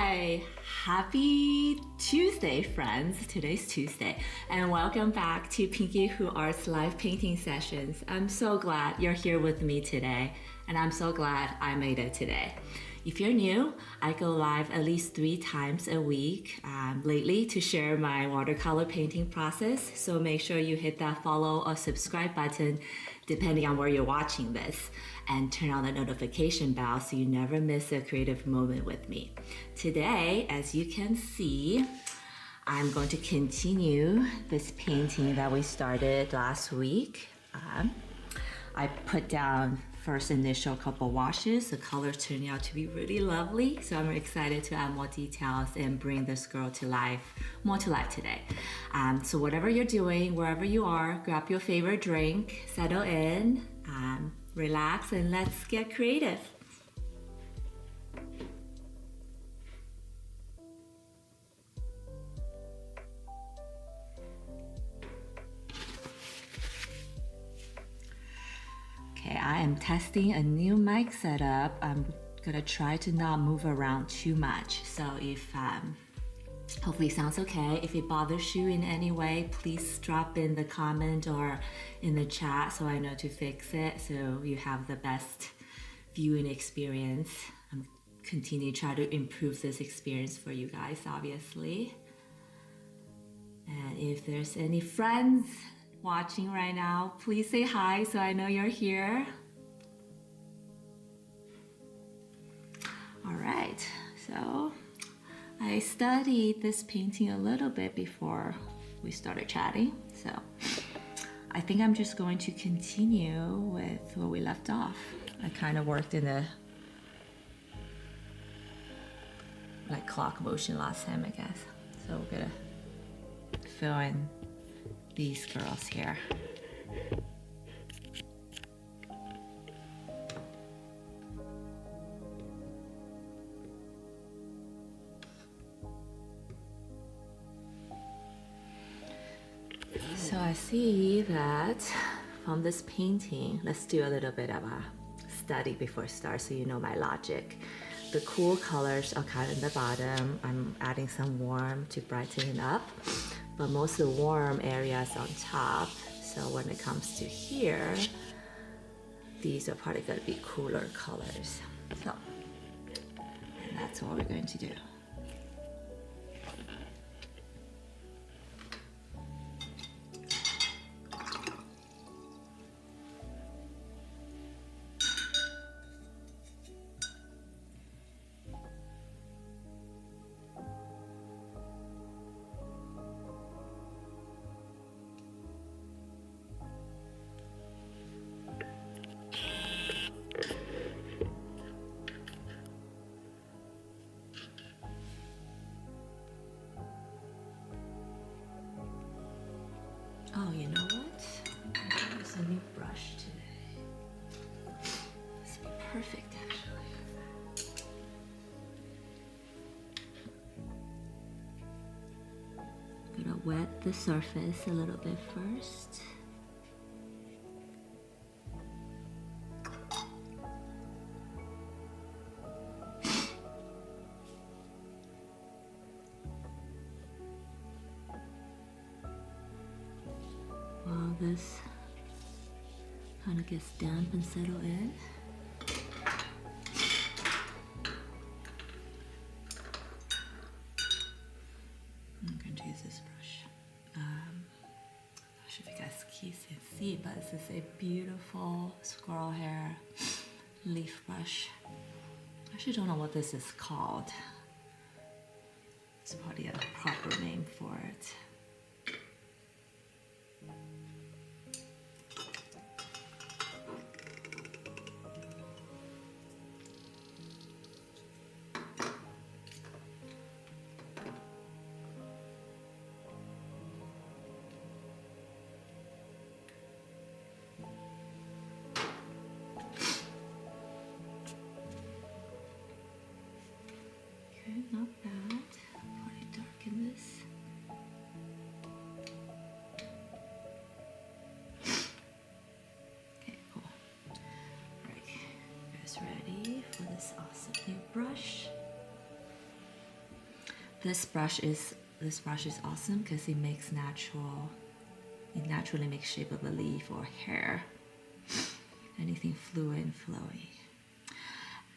Hi! Happy Tuesday, friends. Today's Tuesday. And welcome back to PinkyhootArt's live painting sessions. I'm so glad you're here with me today, and I'm so glad I made it today. If you're new, I go live at least 3 times a week lately to share my watercolor painting process. So make sure you hit that follow or subscribe button depending on where you're watching this, and turn on the notification bell so you never miss a creative moment with me. Today, as you can see, I'm going to continue this painting that we started last week. I put down first initial couple washes. The colors turning out to be really lovely, so I'm excited to add more details and bring this girl to life, more to life today. So whatever you're doing, wherever you are, grab your favorite drink, settle in, relax, and let's get creative. Okay, I am testing a new mic setup. I'm gonna try to not move around too much. So if hopefully it sounds okay. If it bothers you in any way, please drop in the comment or in the chat so I know to fix it, so you have the best viewing experience. I'm continue to try to improve this experience for you guys, obviously. And if there's any friends watching right now, please say hi so I know you're here. All right, so I studied this painting a little bit before we started chatting, so I think I'm just going to continue with where we left off. I kind of worked in a like clock motion last time, I guess. So we're gonna fill in these girls here. So I see that from this painting, let's do a little bit of a study before start so you know my logic. The cool colors are kind of in the bottom. I'm adding some warm to brighten it up, but most of the warm areas on top. So when it comes to here, these are probably going to be cooler colors. So, and that's what we're going to do. Oh, you know what? I'm gonna use a new brush today. This would be perfect, actually. I'm gonna wet the surface a little bit first. While this kind of gets damp and settle in. I'm going to use this brush. I'm not sure if you guys can see, but this is a beautiful squirrel hair leaf brush. I actually don't know what this is called. It's probably a proper name for it. Okay, not bad. Probably darken this. Okay, cool. Alright, you guys ready for this awesome new brush? This brush is awesome because it naturally makes shape of a leaf or hair. Anything fluid and flowy.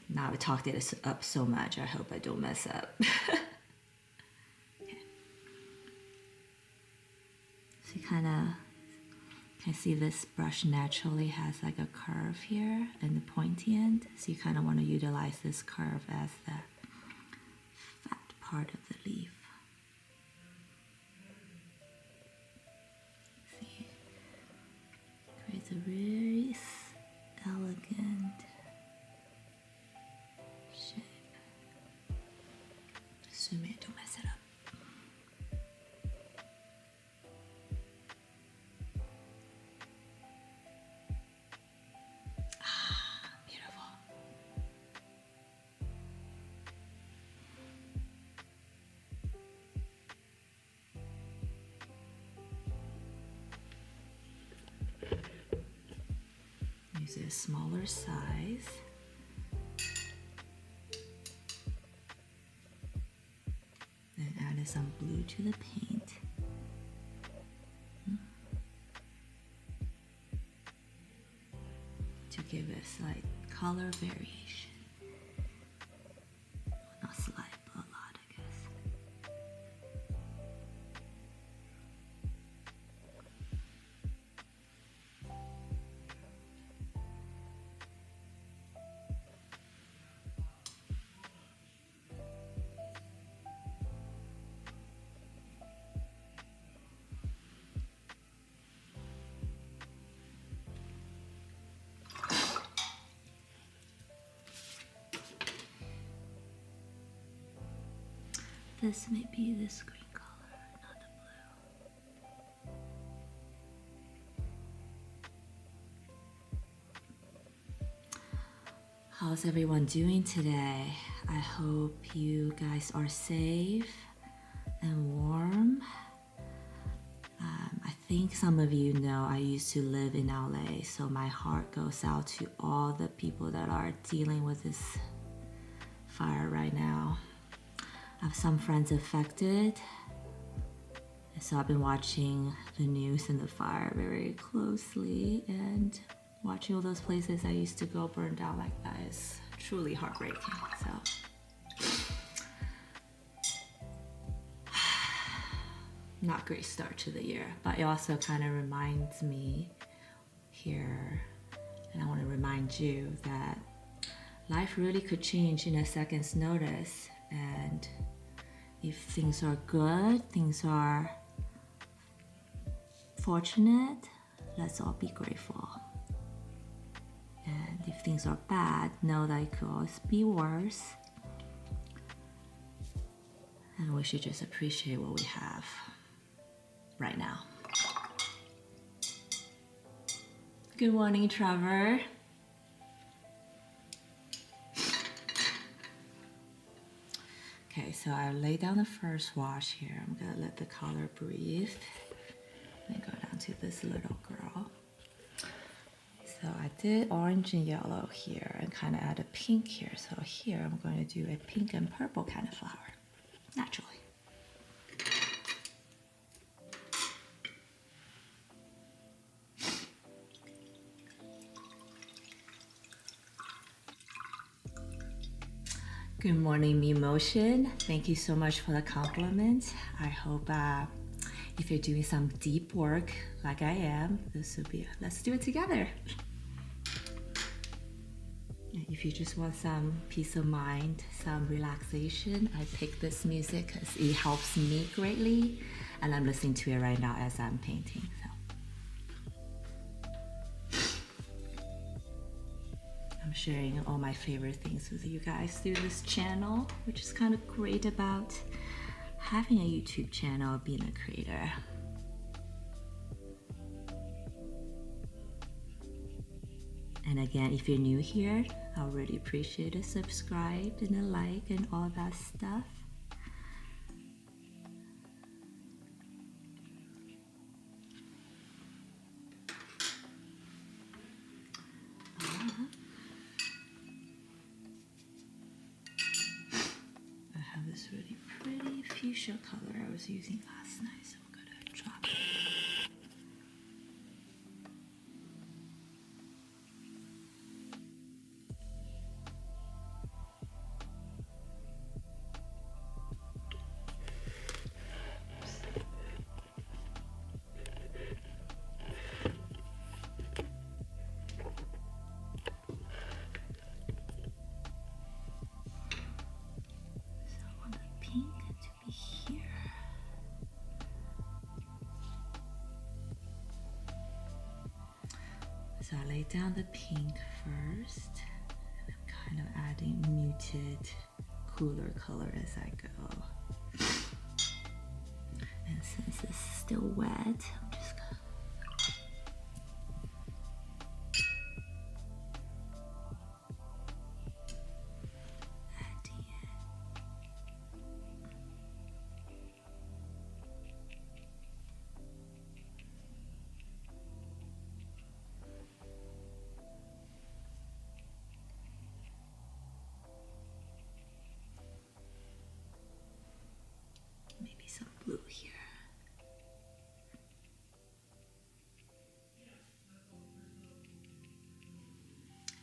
Now I talked it up so much, I hope I don't mess up. Okay. So you kind of can see this brush naturally has like a curve here and the pointy end. So you kind of want to utilize this curve as the fat part of the leaf. See, creates a very elegant shape. Zoom in, don't mess it up. Use a smaller size. Then add some blue to the paint. To give it slight color variation. Not slight, but a lot, I guess. This may be this green color, not the blue. How's everyone doing today? I hope you guys are safe and warm. I think some of you know I used to live in LA, so my heart goes out to all the people that are dealing with this fire right now. I have some friends affected, so I've been watching the news and the fire very closely, and watching all those places I used to go burned out like that is truly heartbreaking. So, not great start to the year, but it also kind of reminds me here, and I want to remind you that life really could change in a second's notice. And if things are good, things are fortunate, let's all be grateful. And if things are bad, know that it could always be worse. And we should just appreciate what we have right now. Good morning, Trevor. Okay, so I lay down the first wash here. I'm gonna let the color breathe. And go down to this little girl. So I did orange and yellow here and kind of add a pink here. So here I'm going to do a pink and purple kind of flower, naturally. Good morning, Me Motion. Thank you so much for the compliment. I hope if you're doing some deep work like I am, this would be, let's do it together. If you just want some peace of mind, some relaxation, I pick this music because it helps me greatly, and I'm listening to it right now as I'm painting. I'm sharing all my favorite things with you guys through this channel, which is kind of great about having a YouTube channel, being a creator. And again, if you're new here, I would really appreciate a subscribe and a like and all that stuff. I have this really pretty fuchsia color I was using last night, so I'm gonna drop it. Pink to be here. So I lay down the pink first, and I'm kind of adding muted, cooler color as I go. And since it's still wet, I'm just gonna adding it. Maybe some blue here.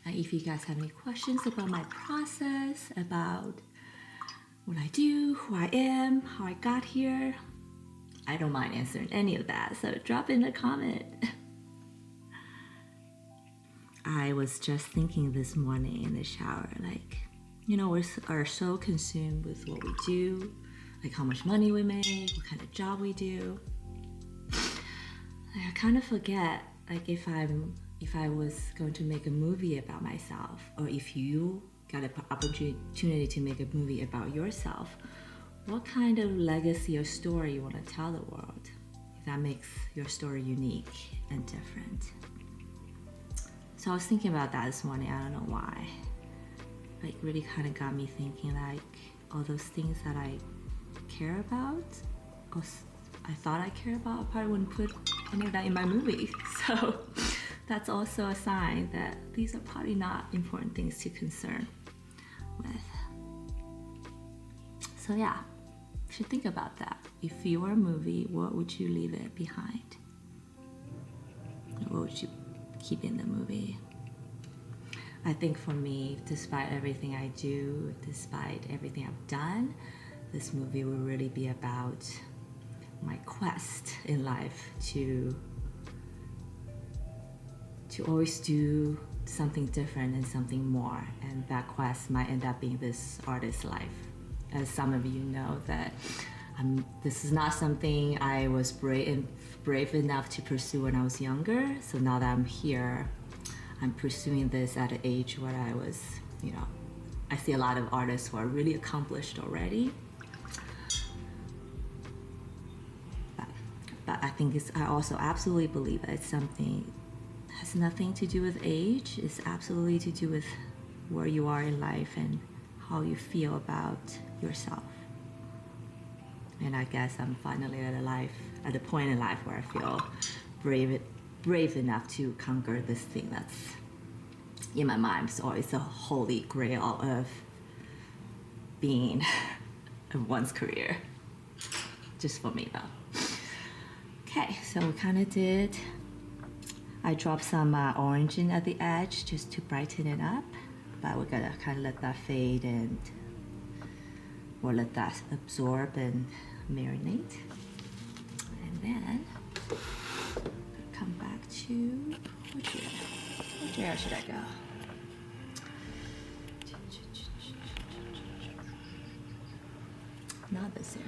And if you guys have any questions about my process, about what I do, who I am, how I got here, I don't mind answering any of that, so drop in a comment. I was just thinking this morning in the shower, like, you know, we are so consumed with what we do, like how much money we make, what kind of job we do. I kind of forget, like if I was going to make a movie about myself, or if you got an opportunity to make a movie about yourself, what kind of legacy or story you want to tell the world, if that makes your story unique and different. So I was thinking about that this morning, I don't know why. Like really kind of got me thinking, like all those things that I care about, or I thought I cared about, I probably wouldn't put any of that in my movie. So that's also a sign that these are probably not important things to concern with. So yeah, you should think about that. If you were a movie, what would you leave it behind? What would you keep in the movie? I think for me, despite everything I do, despite everything I've done, this movie will really be about my quest in life to always do something different and something more, and that quest might end up being this artist's life. As some of you know, that this is not something I was brave enough to pursue when I was younger, so now that I'm here, I'm pursuing this at an age where I was, you know, I see a lot of artists who are really accomplished already. But I think I also absolutely believe that it's something has nothing to do with age. It's absolutely to do with where you are in life and how you feel about yourself. And I guess I'm finally at a point in life where I feel brave enough to conquer this thing that's in my mind. So it's a holy grail of being of one's career, just for me though. Okay, so we kind of did. I dropped some orange in at the edge just to brighten it up, but we're gonna kind of let that fade or let that absorb and marinate. And then come back to which area should I go? Not this area.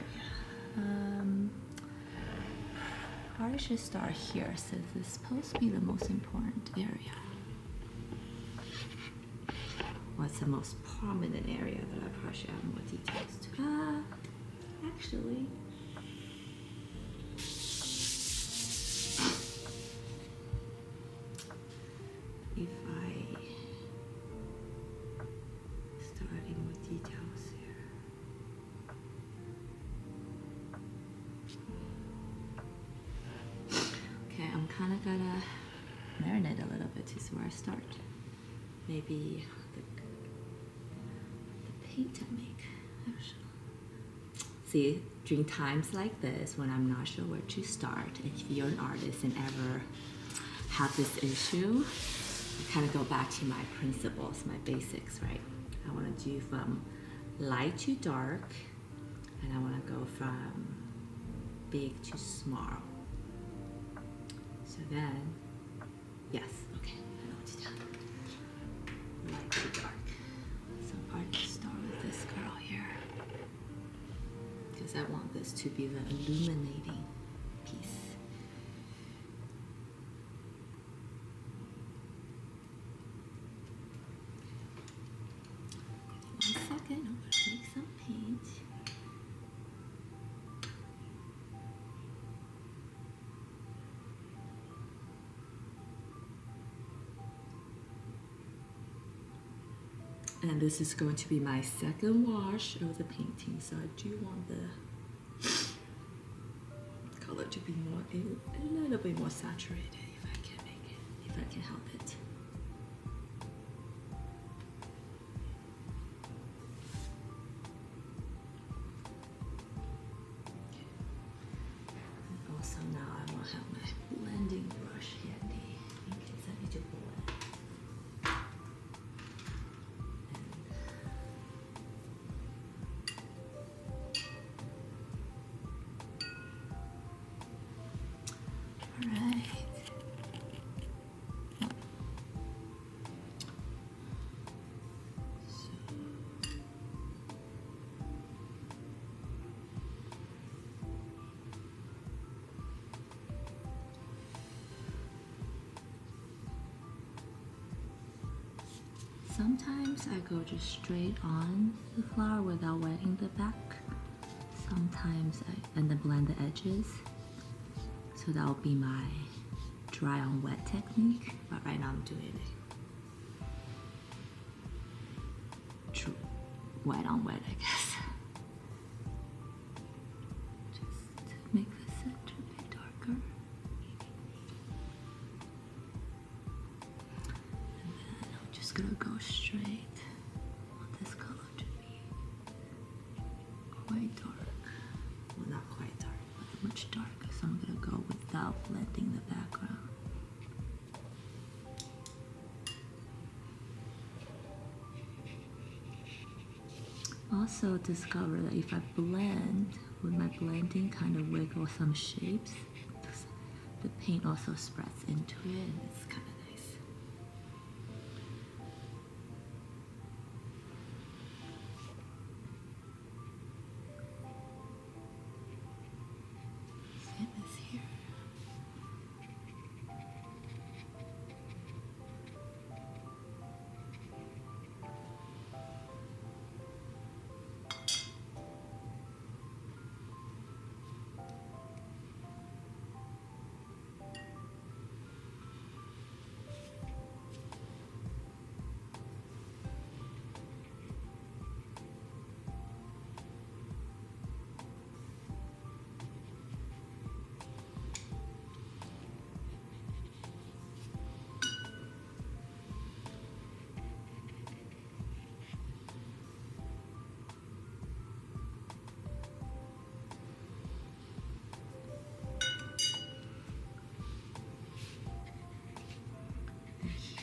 Probably should start here since it's supposed to be the most important area. What's the most prominent area that I probably should add more details to? Actually, if I start adding more details here. Okay, I'm kind of gonna marinate a little bit to see where I start. Maybe the paint I make. See, during times like this when I'm not sure where to start, if you're an artist and ever have this issue, I kind of go back to my principles, my basics, right? I want to do from light to dark, and I want to go from big to small. So then, yes, okay, I know what to do. Light to dark. So I'm going to start with this girl here, because I want this to be the illuminating piece. One second, I'm going to make some paint. And this is going to be my second wash of the painting, so I do want the color to be more, a little bit more saturated if I can make it, if I can help it. And also now I will have my blending brush handy in case I need to blend. Alright. Sometimes I go just straight on the flower without wetting the back. Sometimes and then blend the edges. So that'll be my dry on wet technique, but right now I'm doing it wet on wet, I guess. Just to make the center a bit darker. And then I'm just gonna go straight. I want this color to be quite dark. Well, not quite dark, but much darker. So I'm gonna go without blending the background. Also discover that if I blend, with my blending kind of wiggle some shapes, the paint also spreads into it and it's kind of nice. Same as here.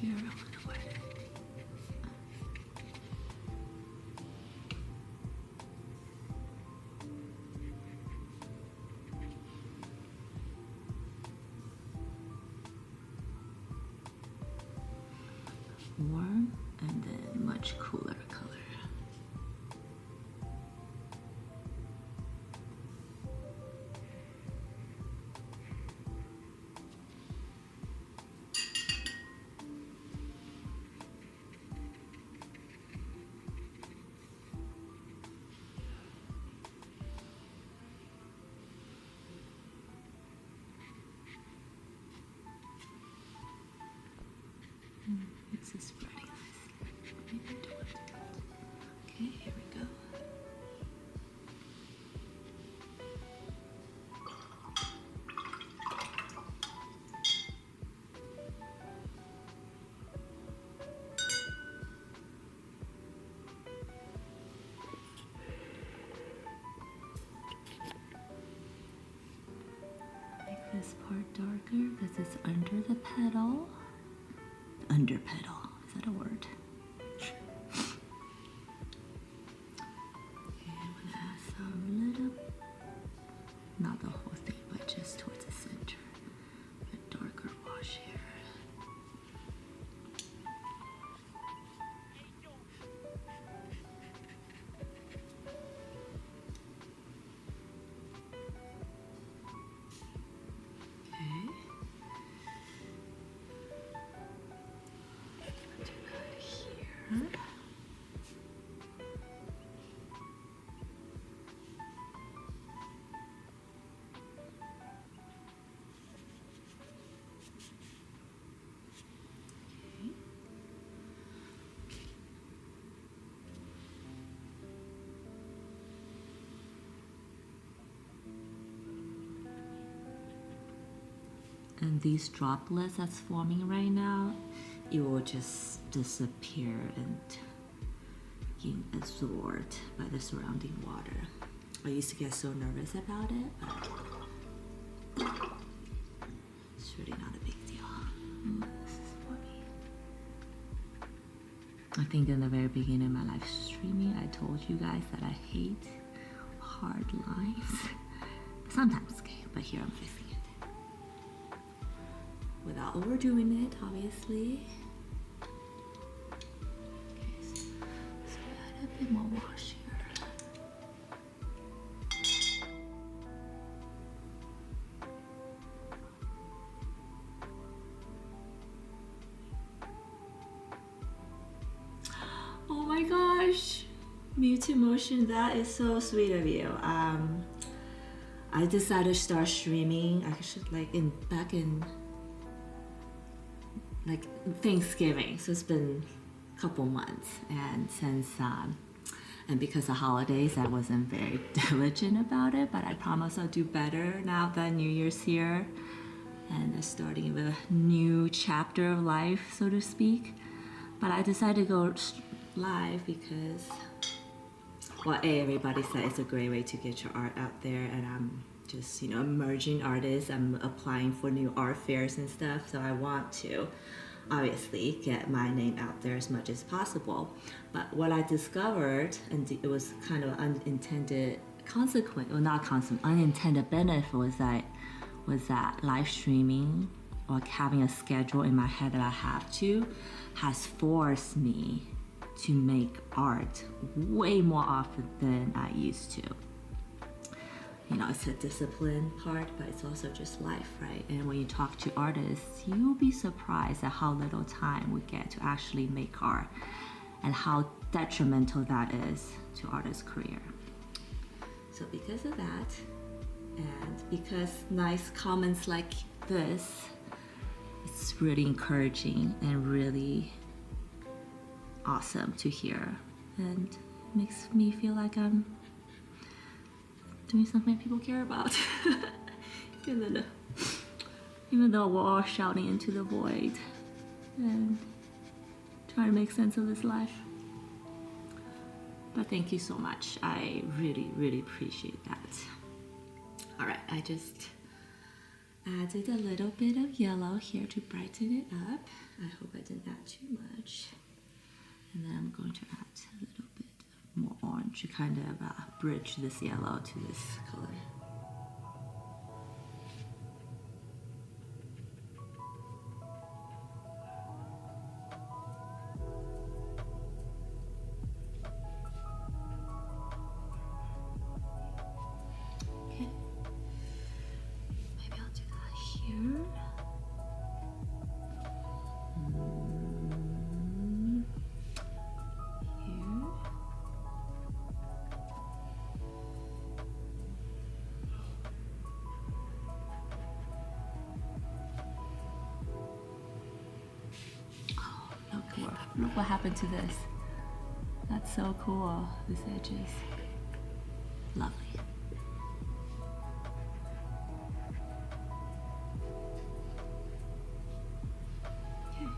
Here, I'm gonna wet it. Warm and then much cooler color. This is pretty nice. Maybe do it. Okay, here we go. darker because it's under the petal. Under petal, is that a word? Okay, I'm gonna add some little, not the whole thing, but just towards the center. A darker wash here. And these droplets that's forming right now, it will just disappear and get absorbed by the surrounding water. I used to get so nervous about it, but it's really not a big deal. This is funny. I think in the very beginning of my live streaming, I told you guys that I hate hard lines. Sometimes, okay, but here I'm fixing it. Without overdoing it, obviously. Okay, so let's add a bit more wash here. Oh my gosh, Mute Emotion, that is so sweet of you. I decided to start streaming actually back in like Thanksgiving, so it's been a couple months, and since and because of holidays I wasn't very diligent about it, but I promise I'll do better now that New Year's here and starting with a new chapter of life, so to speak. But I decided to go live because, well, everybody said it's a great way to get your art out there, and I'm just, emerging artist. I'm applying for new art fairs and stuff, so I want to obviously get my name out there as much as possible. But what I discovered, and it was kind of unintended consequence, well, not consequence, unintended benefit, was that live streaming or having a schedule in my head that I have to has forced me to make art way more often than I used to. It's a discipline part, but it's also just life, right? And when you talk to artists, you'll be surprised at how little time we get to actually make art and how detrimental that is to artists' career. So because of that, and because nice comments like this, it's really encouraging and really awesome to hear, and makes me feel like I'm doing something people care about. even though we're all shouting into the void and trying to make sense of this life. But thank you so much. I really, really appreciate that. All right, I just added a little bit of yellow here to brighten it up. I hope I didn't add too much. And then I'm going to add a little bit more orange to kind of bridge this yellow to this color. Okay, maybe I'll do that here. Look what happened to this. That's so cool, this edges. Lovely. Okay.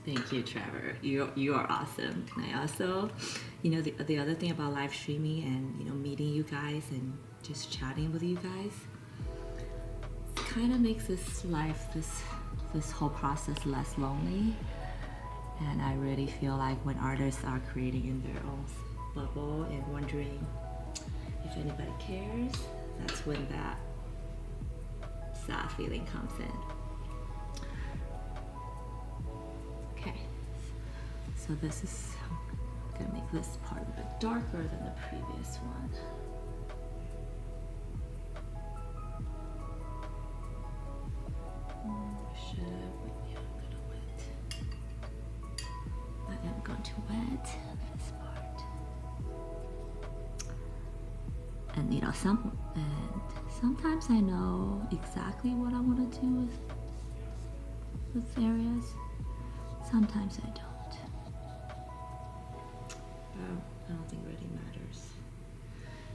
Thank you, Trevor. You are awesome. And I also, the other thing about live streaming and meeting you guys and just chatting with you guys, kind of makes this whole process less lonely. And I really feel like when artists are creating in their own bubble and wondering if anybody cares, that's when that sad feeling comes in. Okay, so this is, I'm gonna make this part a bit darker than the previous one. I'm going to wet this part. And sometimes I know exactly what I want to do with areas. Sometimes I don't. I don't think it really matters.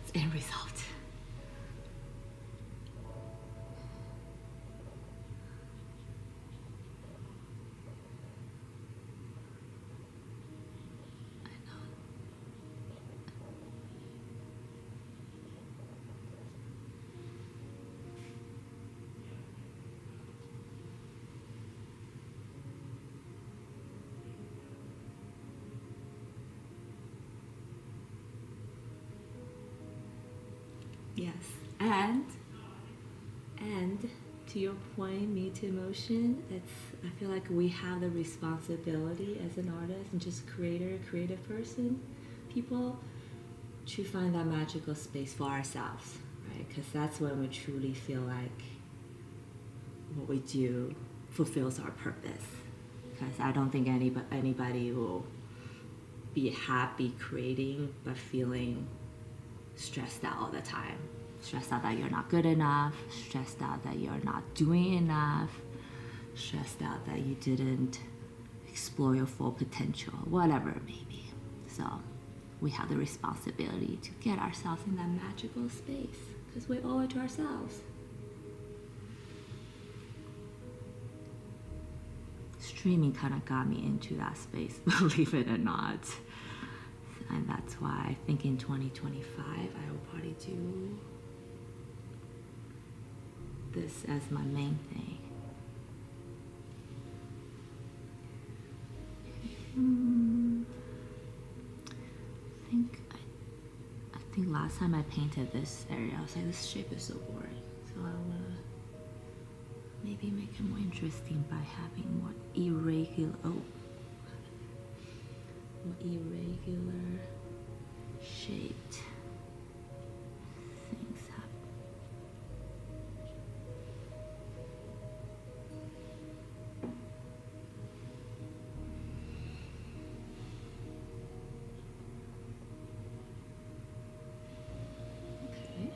It's end result. Yes, and to your point, Me to Emotion, I feel like we have the responsibility as an artist and just creative person, people, to find that magical space for ourselves, right? Because that's when we truly feel like what we do fulfills our purpose. Because I don't think anybody will be happy creating but feeling stressed out all the time. Stressed out that you're not good enough, stressed out that you're not doing enough, stressed out that you didn't explore your full potential, whatever it may be. So we have the responsibility to get ourselves in that magical space because we owe it to ourselves. Streaming kind of got me into that space, believe it or not. And that's why I think in 2025 I will probably do this as my main thing. I think last time I painted this area, I was like, this shape is so boring. So I want to maybe make it more interesting by having more irregular shaped things happen. Okay.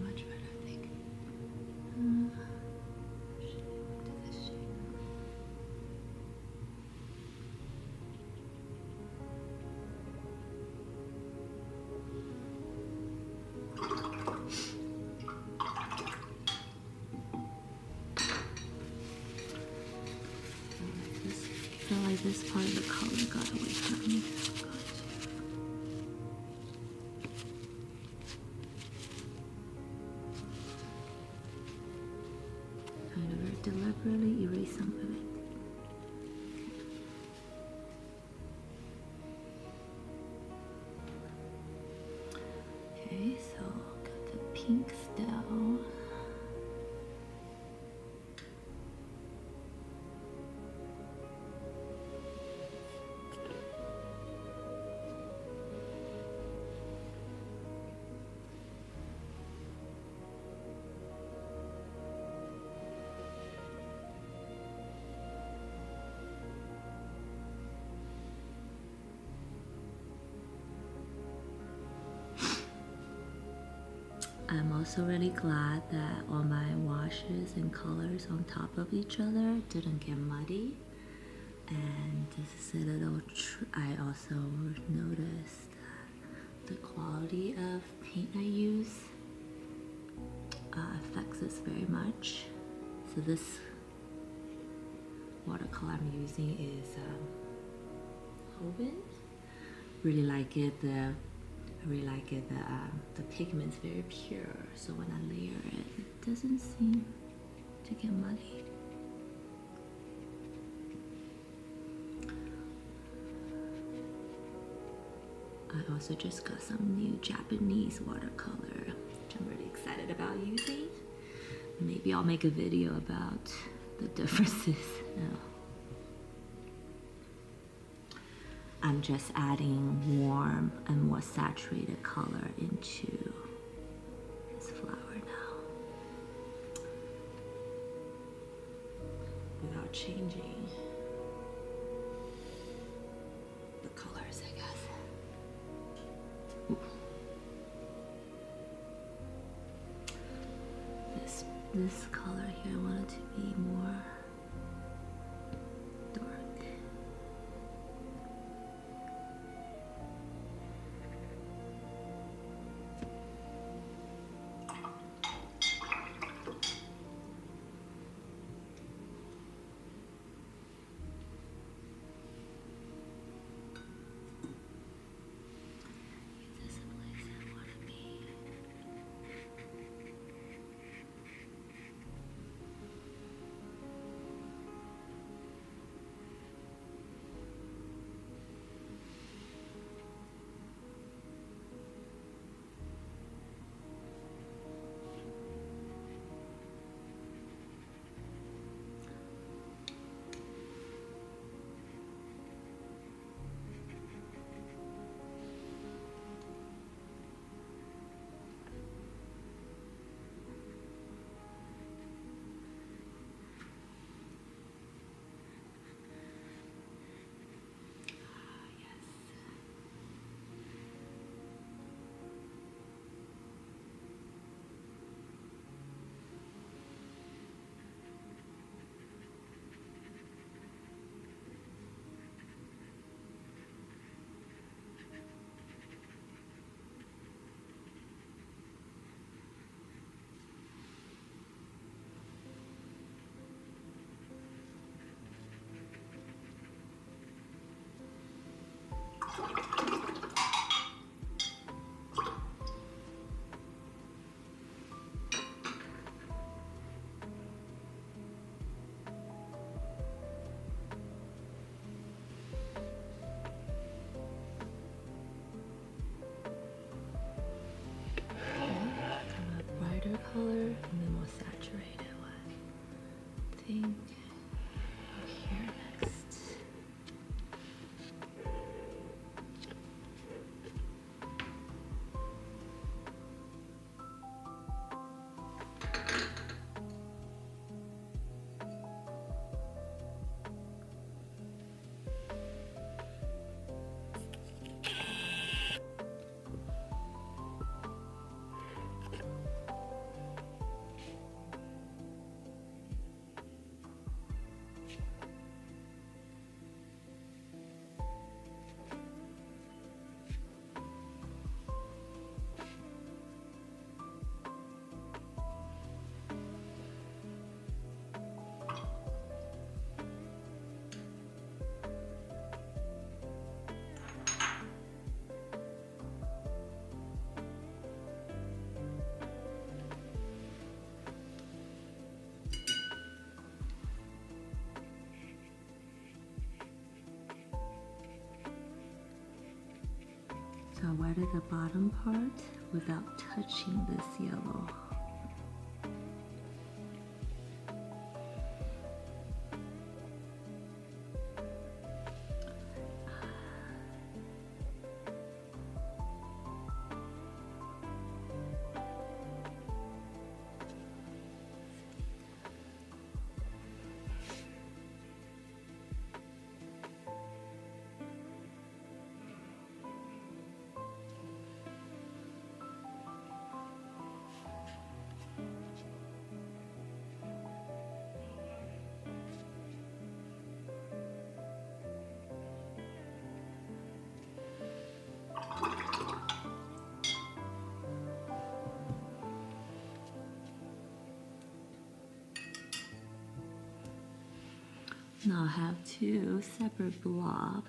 Much better, I think. I feel like this part of the color got away from me. Deliberately erase some of it. Okay, so got the pink still. also really glad that all my washes and colors on top of each other didn't get muddy. And this is a little I also noticed that the quality of paint I use affects this very much. So this watercolor I'm using is Hoven. Really like it. I really like it. The pigment's very pure, so when I layer it, it doesn't seem to get muddy. I also just got some new Japanese watercolor, which I'm really excited about using. Maybe I'll make a video about the differences now. I'm just adding warm and more saturated color into this flower now, without changing the colors, I guess. Ooh. This color here, I want it to be more dark. Color and then more saturated one. I think here next. So I wetted the bottom part without touching this yellow. Now I have two separate blobs.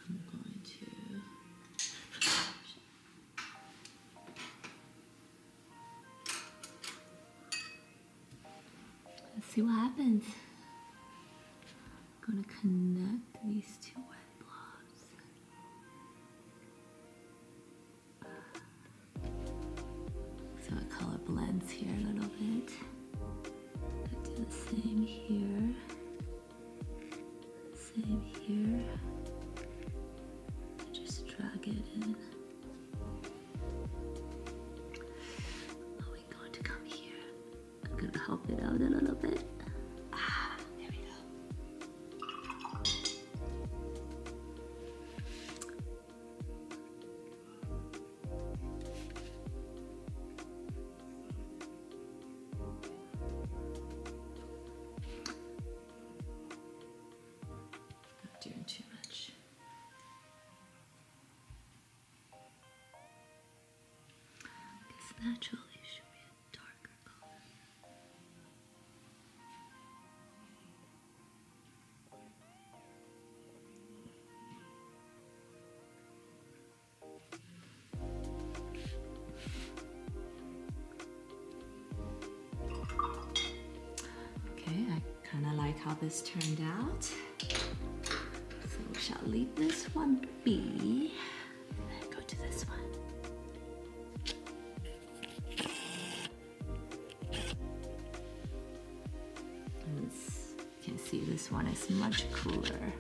I'm going to let's see what happens. I'm gonna connect these two wet blobs. So the color blends here a little bit. I do the same here. Same here. Just drag it in. Oh, we're going to come here. I'm gonna help it out a little bit. There we go. Not doing too much. Because naturally it should be a darker color. Okay, I kind of like how this turned out. So we shall leave this one be and go to this one. And you can see this one is much cooler.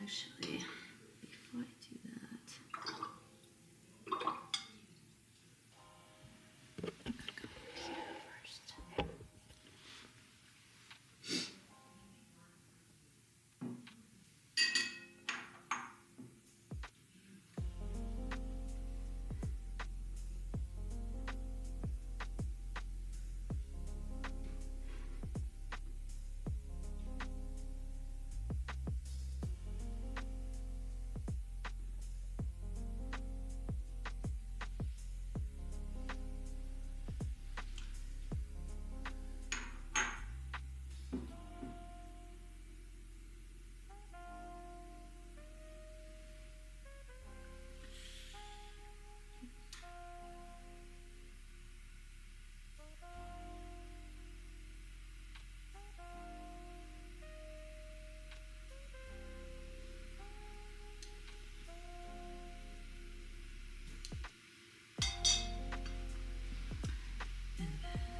Actually, before I do that, I'm gonna go here first.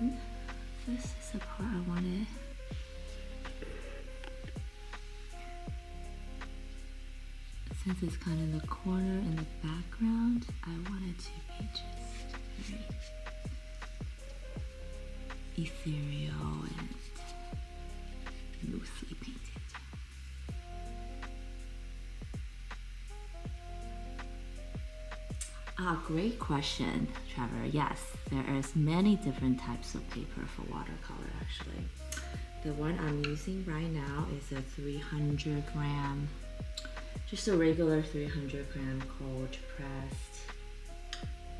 And this is the part I wanted. Since it's kind of in the corner in the background, I want it to be just very ethereal and loosely painted. Great question, Trevor. Yes, there is many different types of paper for watercolor actually. The one I'm using right now is a 300 gram, just a regular 300 gram cold pressed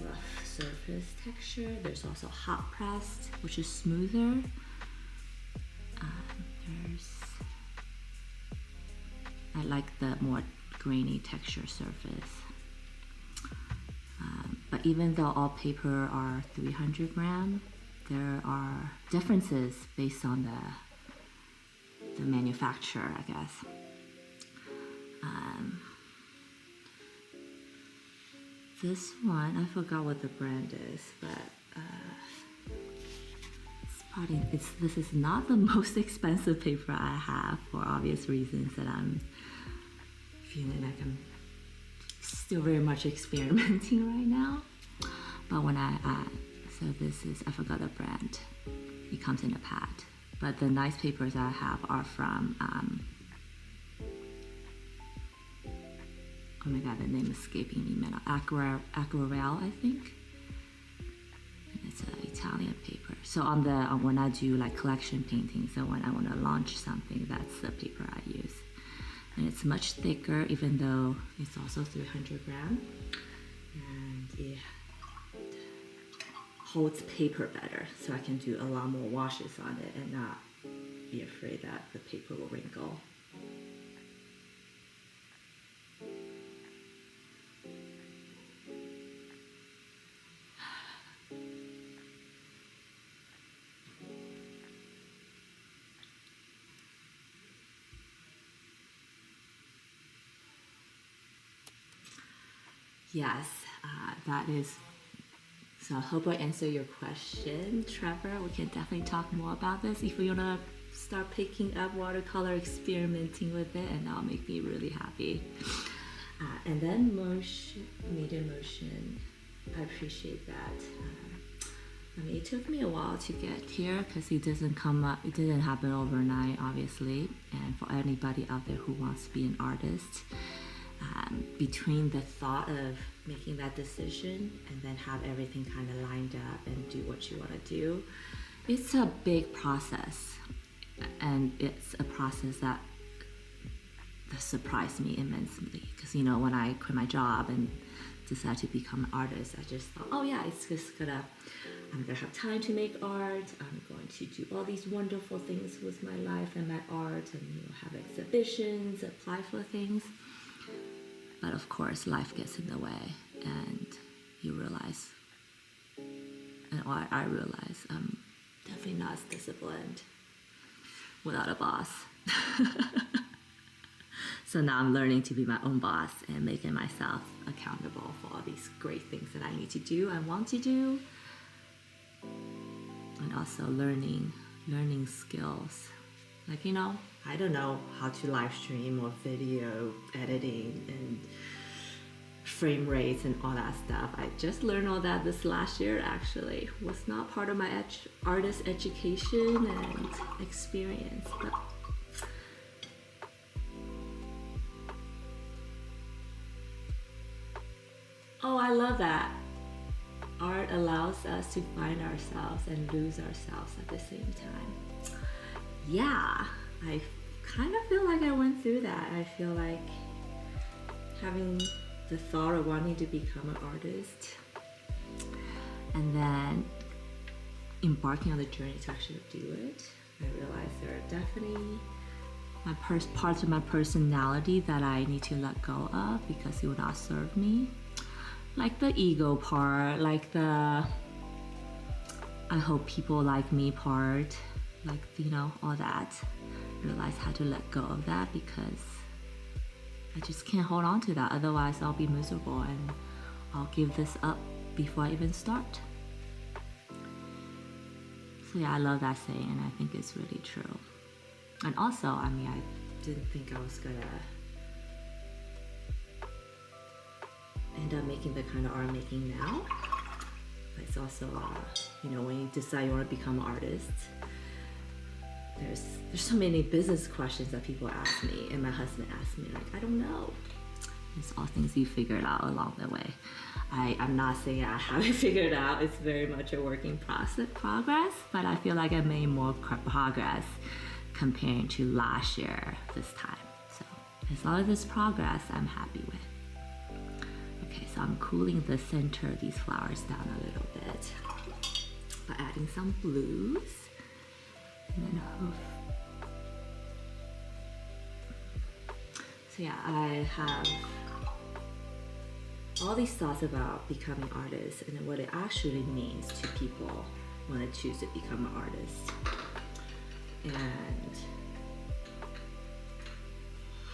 rough surface texture. There's also hot pressed, which is smoother. I like the more grainy texture surface. But even though all paper are 300 gram, there are differences based on the manufacturer, I guess. This one, I forgot what the brand is, but it's this is not the most expensive paper I have for obvious reasons that I'm feeling like I'm still very much experimenting right now. But when so this is, I forgot the brand. It comes in a pad. But the nice papers I have are from, oh my god, the name is escaping me, Aquarelle, I think. And it's an Italian paper. So when I do like collection painting, so when I want to launch something, that's the paper I use. And it's much thicker, even though it's also 300 grams. And it holds paper better, so I can do a lot more washes on it and not be afraid that the paper will wrinkle. Yes, that is. So I hope I answer your question, Trevor. We can definitely talk more about this if you wanna start picking up watercolor, experimenting with it, and that'll make me really happy. And then medium motion, I appreciate that. I mean, it took me a while to get here because it didn't happen overnight, obviously. And for anybody out there who wants to be an artist, between the thought of making that decision and then have everything kind of lined up and do what you want to do, it's a big process. And it's a process that surprised me immensely. Because, you know, when I quit my job and decided to become an artist, I just thought, oh yeah, I'm gonna have time to make art. I'm going to do all these wonderful things with my life and my art, and, you know, have exhibitions, apply for things. But of course, life gets in the way, and you realize, and I realize, I'm definitely not as disciplined without a boss. So now I'm learning to be my own boss and making myself accountable for all these great things that I need to do, I want to do, and also learning skills. Like, you know, I don't know how to live stream or video editing and frame rates and all that stuff. I just learned all that this last year, actually. It was not part of my artist education and experience. But oh, I love that. Art allows us to find ourselves and lose ourselves at the same time. Yeah, I kind of feel like I went through that. I feel like having the thought of wanting to become an artist and then embarking on the journey to actually do it, I realized there are definitely parts of my personality that I need to let go of because it will not serve me. Like the ego part, like the I hope people like me part, like, you know, all that. Realize how to let go of that because I just can't hold on to that. Otherwise, I'll be miserable and I'll give this up before I even start. So yeah, I love that saying, and I think it's really true. And also, I mean, I didn't think I was gonna end up making the kind of art I'm making now. It's also, you know, when you decide you want to become an artist, there's so many business questions that people ask me, and my husband asks me, like, I don't know. It's all things you figured out along the way. I'm not saying I haven't figured out. It's very much a working progress, but I feel like I made more progress comparing to last year this time. So as long as there's progress, I'm happy with. Okay, so I'm cooling the center of these flowers down a little bit by adding some blues. And then so yeah, I have all these thoughts about becoming artists and what it actually means to people when they choose to become an artist, and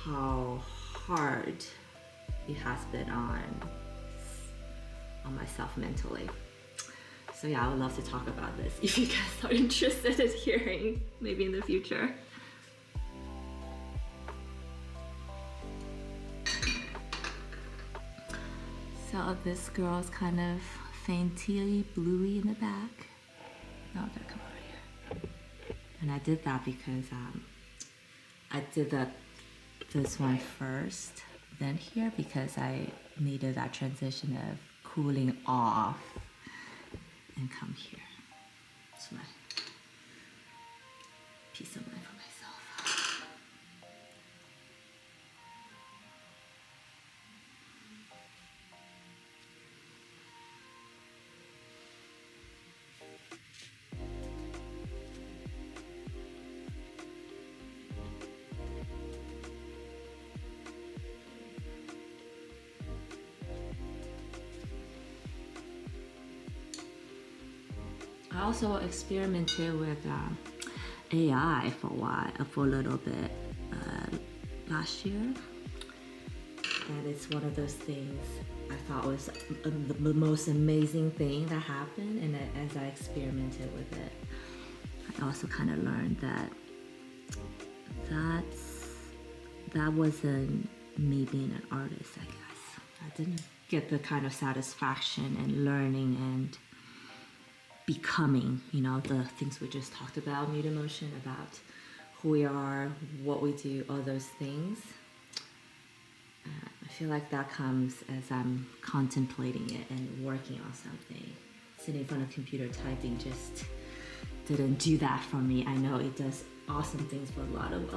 how hard it has been on myself mentally. So So yeah, I would love to talk about this if you guys are interested in hearing, maybe in the future. So this girl's kind of faintly bluey in the back. No, they're come over here. And I did that because I did this one first, then here, because I needed that transition of cooling off and come here. It's my peace of mind for myself. I also experimented with AI for a little bit last year, and it's one of those things I thought was the most amazing thing that happened. And as I experimented with it, I also kind of learned that that wasn't me being an artist. I guess I didn't get the kind of satisfaction and learning and becoming, you know, the things we just talked about, mute emotion, about who we are, what we do, all those things. I feel like that comes as I'm contemplating it and working on something. Sitting in front of a computer typing just didn't do that for me. I know it does awesome things for a lot of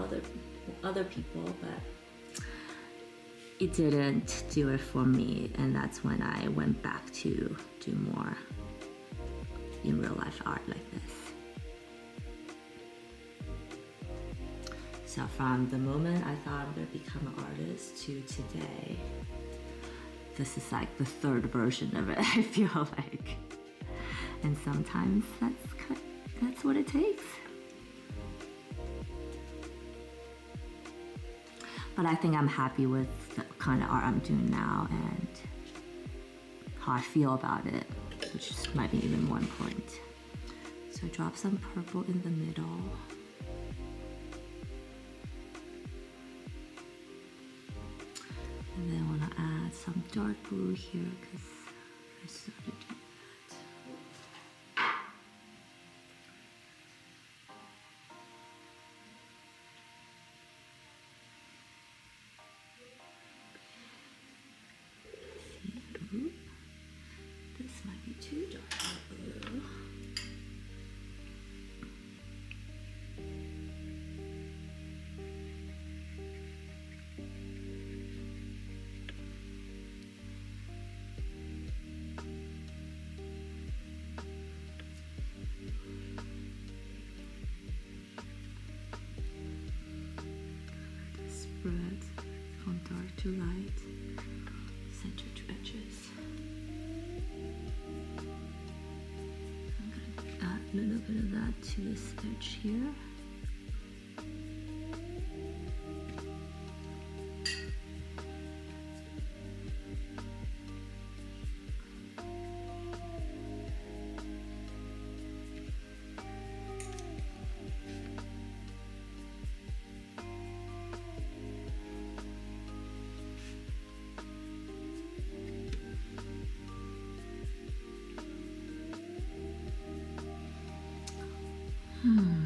other people, but it didn't do it for me. And that's when I went back to do more in real life art like this. So from the moment I thought I'm gonna become an artist to today, this is like the third version of it, I feel like. And sometimes that's what it takes. But I think I'm happy with the kind of art I'm doing now and how I feel about it, which might be even more important. So drop some purple in the middle. And then I want to add some dark blue here because I started doing that. This might be too dark blue. Spread from dark to light, center to edges. I'm going to add a little bit of that to this edge here.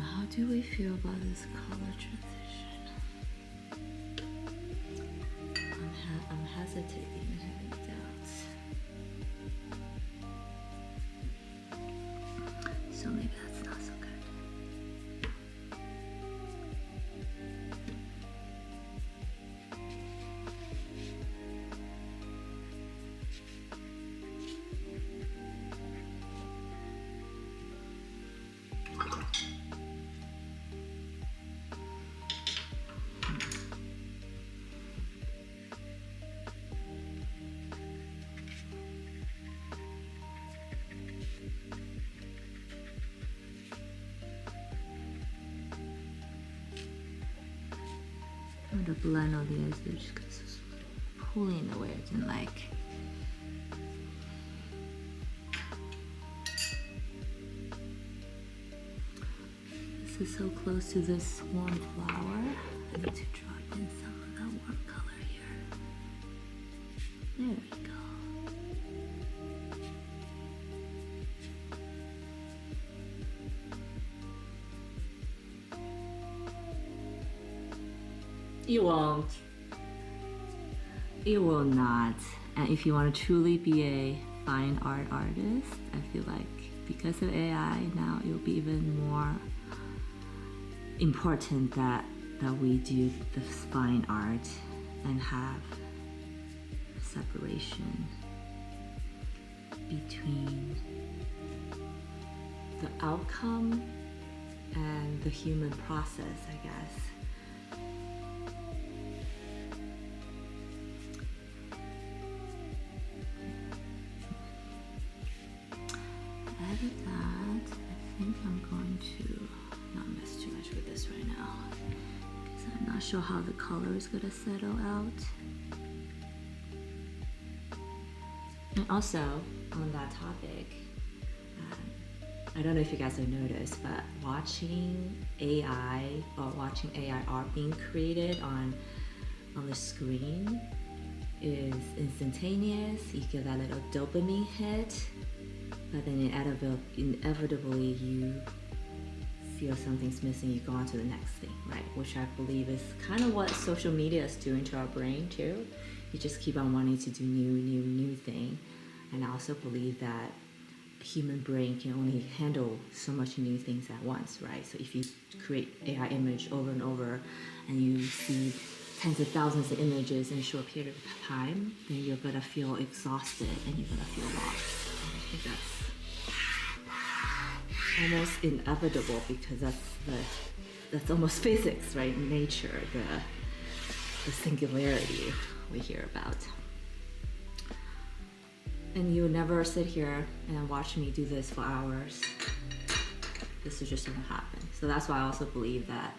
How do we feel about this color transition? I'm hesitating and having doubts. So maybe that's not so good. I'm going to blend on the edge because it's pulling away. I didn't like. is so close to this warm flower. I need to drop in some of that warm color here. There we go. You won't. You will not. And if you want to truly be a fine art artist, I feel like because of AI now, it will be even more important that we do this fine art and have separation between the outcome and the human process, I guess. Edit that. I think I'm going to not mess too much with this right now because I'm not sure how the color is going to settle out. And also, on that topic, I don't know if you guys have noticed, but watching AI art being created on the screen is instantaneous. You get that little dopamine hit, but then inevitably you feel something's missing, you go on to the next thing, right? Which I believe is kind of what social media is doing to our brain too. You just keep on wanting to do new thing. And I also believe that a human brain can only handle so much new things at once, right? So if you create AI image over and over and you see tens of thousands of images in a short period of time, then you're gonna feel exhausted and you're gonna feel lost. I think that's almost inevitable because that's almost physics, right? Nature, the singularity we hear about. And you'll never sit here and watch me do this for hours. This is just gonna happen. So that's why I also believe that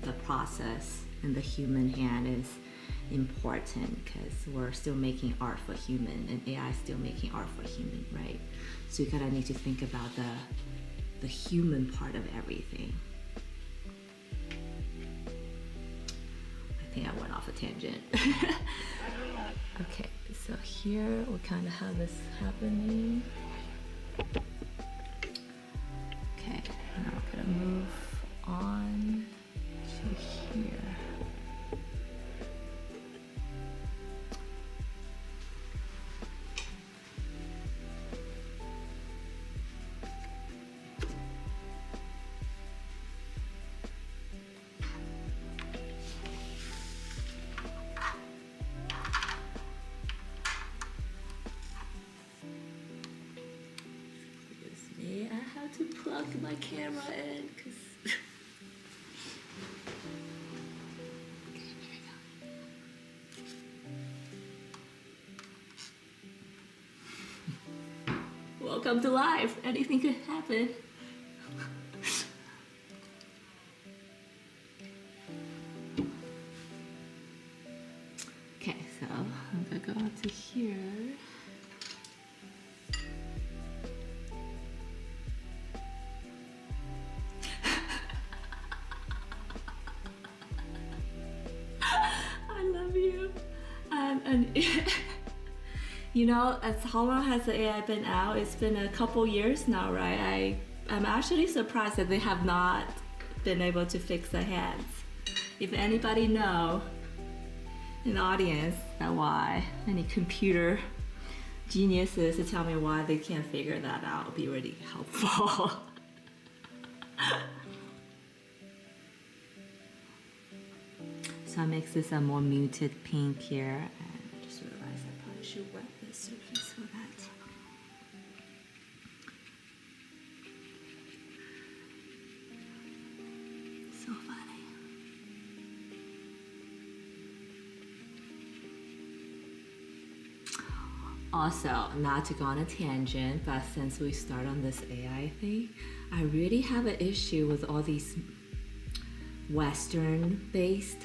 the process and the human hand is important because we're still making art for human and AI is still making art for human, right? So you kind of need to think about the human part of everything. I think I went off a tangent. Okay, so here we kind of have this happening. Okay, now we're gonna move on to here. To plug my camera in because okay, there we go. Welcome to life. Anything could happen. Okay, so I'm gonna go out to here. And you know, as how long has the AI been out? It's been a couple years now, right? I'm actually surprised that they have not been able to fix the hands. If anybody know in the audience that why, any computer geniuses to tell me why they can't figure that out, would be really helpful. So I mix this a more muted pink here, and I just realized I probably should wet this surface for that. So funny. Also, not to go on a tangent, but since we start on this AI thing, I really have an issue with all these Western-based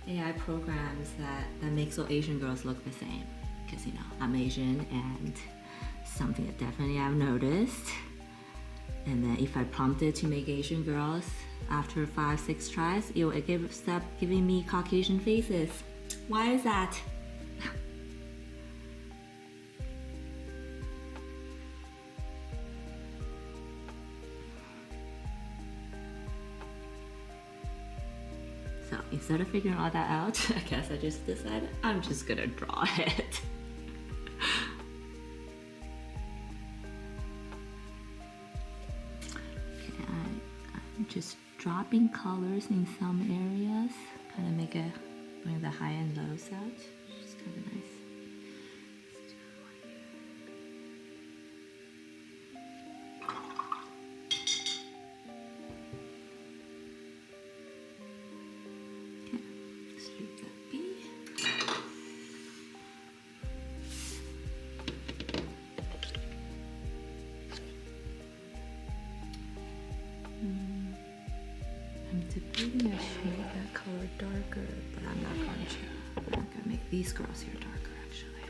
AI programs that makes all Asian girls look the same. Because, you know, I'm Asian, and something that definitely I've noticed And then if I prompt it to make Asian girls, after 5-6 tries, it will start giving me Caucasian faces. Why is that? So instead of figuring all that out, I guess I just decided I'm just gonna draw it. Okay, I'm just dropping colors in some areas, kind of bring the high and lows out, which is kind of nice. I'm debating I should make that color darker, but I'm not going to. I'm gonna make these girls here darker actually,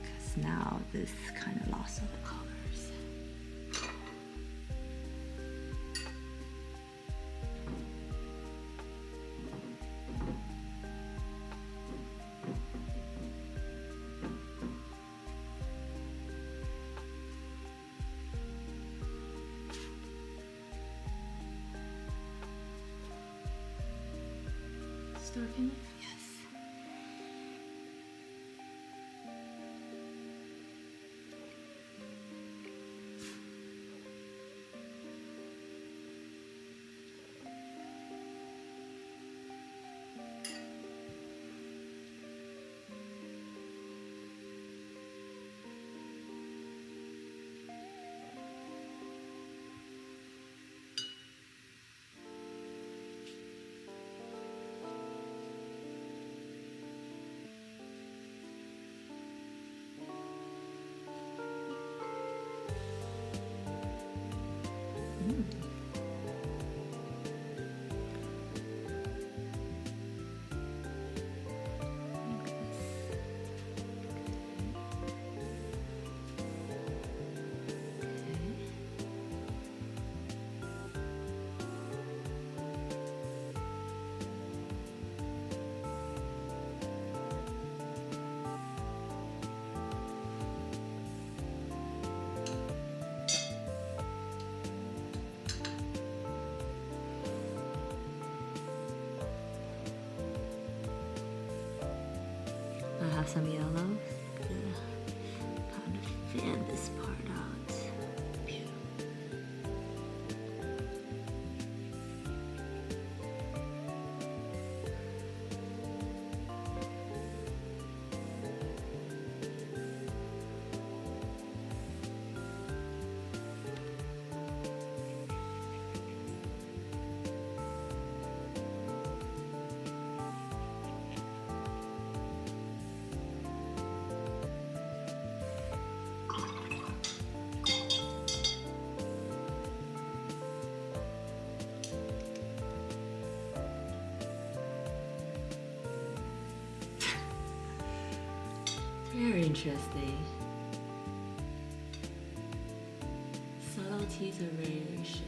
because now this kind of lost all the colors. Dark enough? Yes. I have some yellows to kind of fan this part out. Very interesting. Subtleties or variations.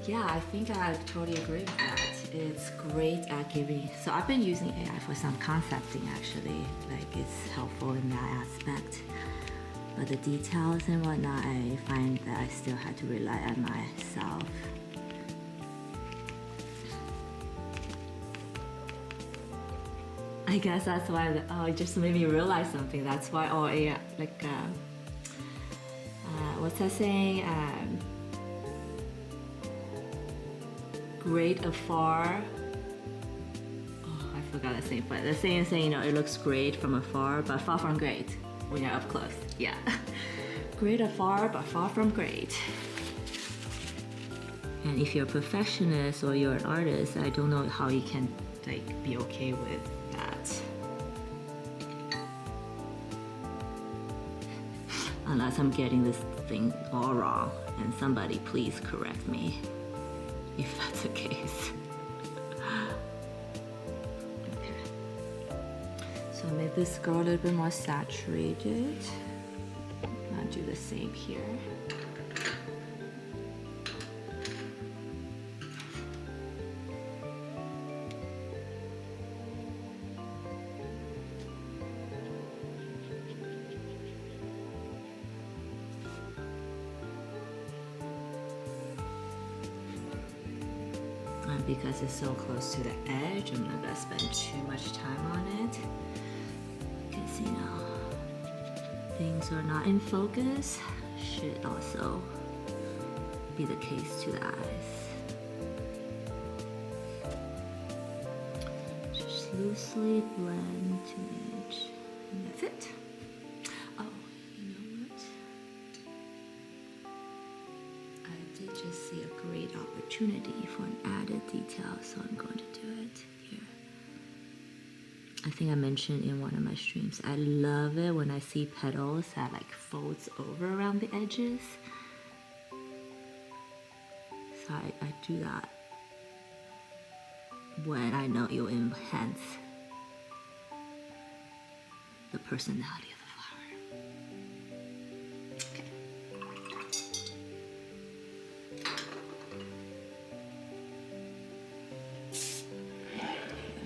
Yeah, I think I totally agree with that. It's great at giving. So I've been using AI for some concepting actually. Like it's helpful in that aspect. But the details and whatnot, I find that I still had to rely on myself. I guess that's why it just made me realize something. That's why AI, like, what's that saying? Great afar. Oh, I forgot the saying. But the saying, it looks great from afar, but far from great when you're up close. Yeah, great afar, but far from great. And if you're a perfectionist or you're an artist, I don't know how you can be okay with that. Unless I'm getting this thing all wrong, and somebody please correct me if that's the case. Okay. So maybe make this girl a little bit more saturated. I'll do the same here. And because it's so close to the edge, I'm not gonna spend too much time on it. Because, you know, things are not in focus should also be the case to the eyes. Just loosely blend to the edge. And that's it. Oh, you know what? I did just see a great opportunity for an added detail, so I'm going to do it here. I think I mentioned in one of my streams, I love it when I see petals that like folds over around the edges. So I do that when I know you'll enhance the personality of the flower. Okay.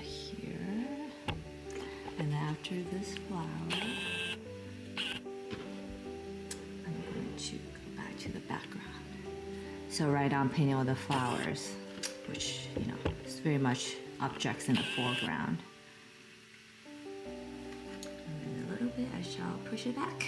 Here. And after this flower, I'm going to go back to the background. So right now I'm painting all the flowers, which, you know, is very much objects in the foreground. And then a little bit, I shall push it back.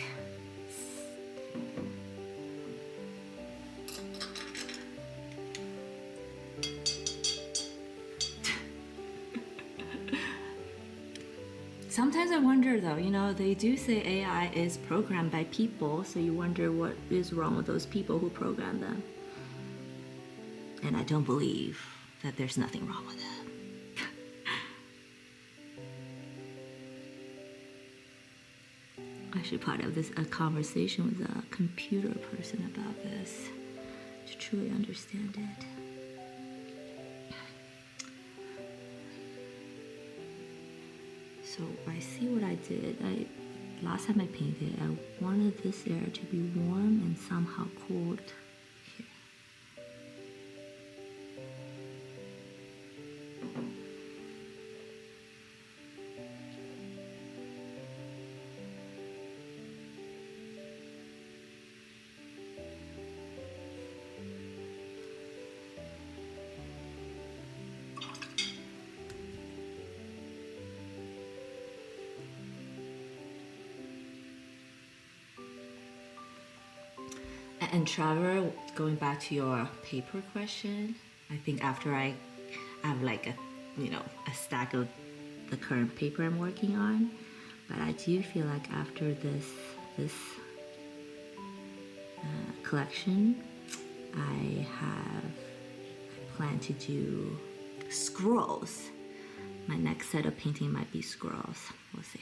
Sometimes I wonder though, you know, they do say AI is programmed by people, so you wonder what is wrong with those people who program them. And I don't believe that there's nothing wrong with it. I should probably have a conversation with a computer person about this to truly understand it. So I see what I did. Last time I painted, I wanted this area to be warm and somehow cooled here. And Trevor, going back to your paper question, I think after I have like a stack of the current paper I'm working on, but I do feel like after this collection, I plan to do squirrels. My next set of painting might be squirrels. We'll see.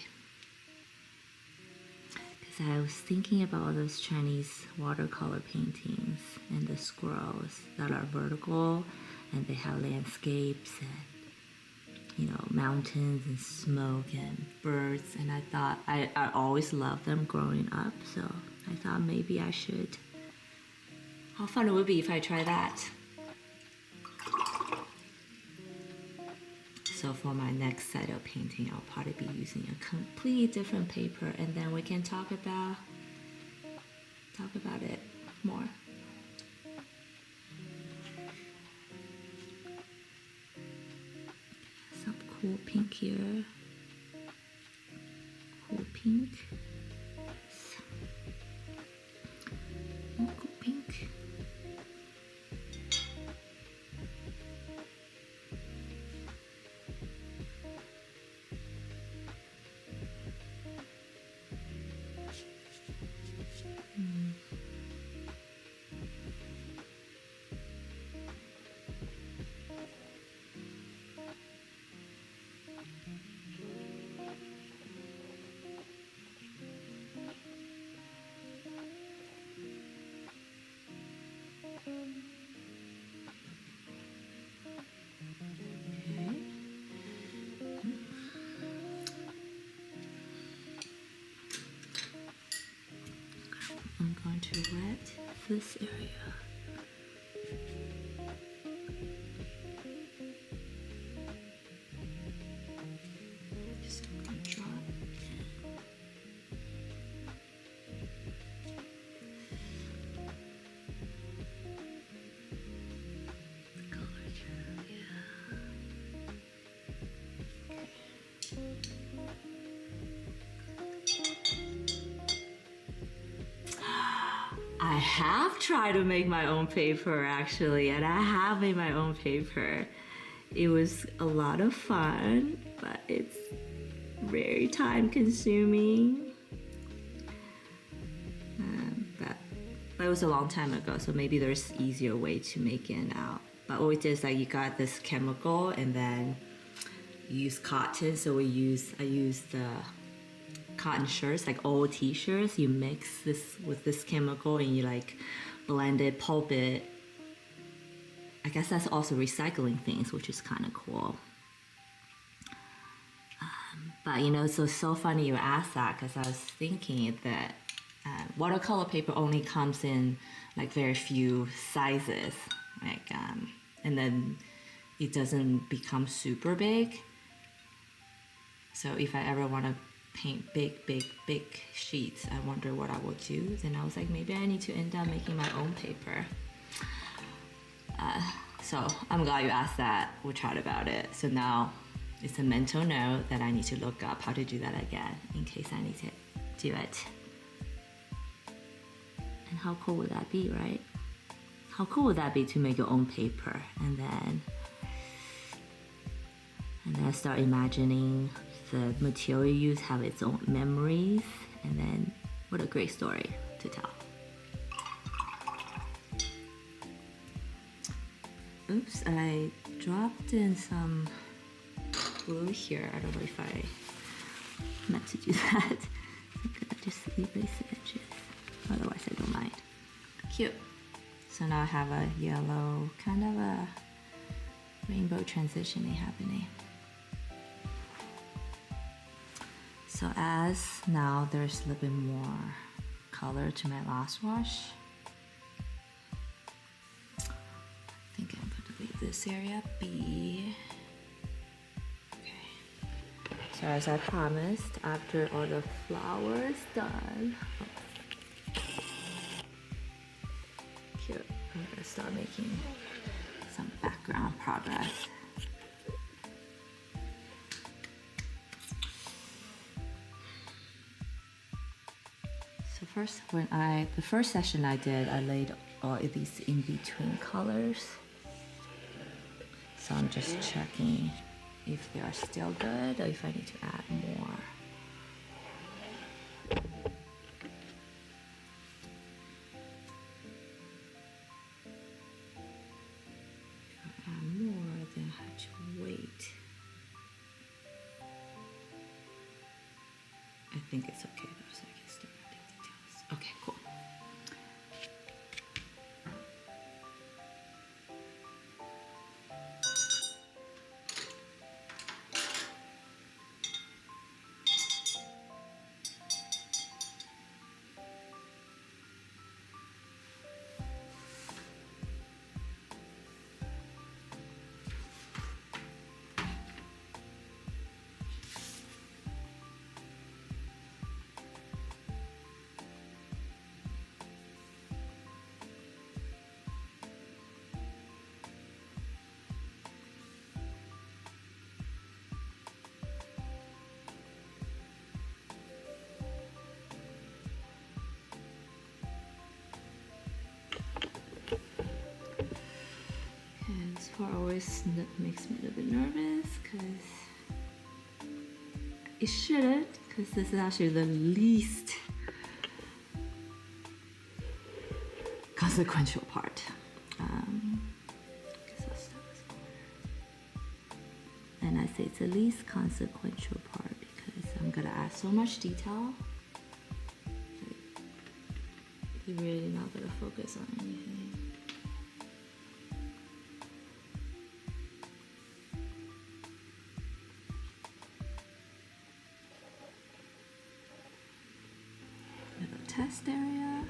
I was thinking about all those Chinese watercolor paintings and the squirrels that are vertical and they have landscapes and, you know, mountains and smoke and birds. And I thought, I always loved them growing up. So I thought maybe I should. How fun it would be if I try that. So for my next set of painting, I'll probably be using a completely different paper, and then we can talk about it more. Some cool pink here. Cool pink. More cool pink. to wet this area. Just gonna drop the color. I have tried to make my own paper actually, and I have made my own paper. It was a lot of fun, but it's very time consuming. But it was a long time ago, so maybe there's easier way to make it now. But what we did is like you got this chemical and then you use cotton. So I used the cotton shirts, like old t-shirts. You mix this with this chemical and you like blend it, pulp it. I guess that's also recycling things, which is kind of cool. But you know, it's so funny you asked that, because I was thinking that watercolor paper only comes in like very few sizes, like and then it doesn't become super big. So if I ever want to paint big sheets, I wonder what I would do. Then I was like, maybe I need to end up making my own paper. So I'm glad you asked that. We chat about it. So now it's a mental note that I need to look up how to do that again in case I need to do it. And how cool would that be, right? How cool would that be to make your own paper and then I start imagining the material you use have its own memories, and then what a great story to tell. Oops, I dropped in some glue here. I don't know if I meant to do that. I'm gonna just erase the edges. Otherwise I don't mind. Cute. So now I have a yellow, kind of a rainbow transitioning happening. So as now there's a little bit more color to my last wash. I think I'm going to leave this area be. Okay. So as I promised, after all the flowers done, cute. I'm gonna start making some background progress. So first, the first session I did, I laid all of these in between colors. So I'm just checking if they are still good or if I need to add more. If I add more, then I have to wait. I think it's okay though, so I can start adding details. Okay, cool. This part always makes me a little bit nervous because it shouldn't, because this is actually the least consequential part. And I say it's the least consequential part because I'm gonna add so much detail that you're really not gonna focus on anything. Little test area.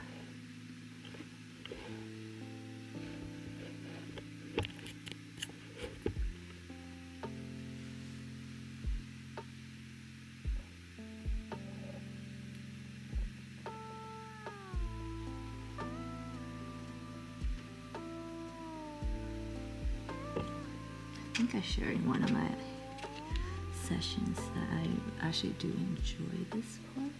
I shared in one of my sessions that I actually do enjoy this part.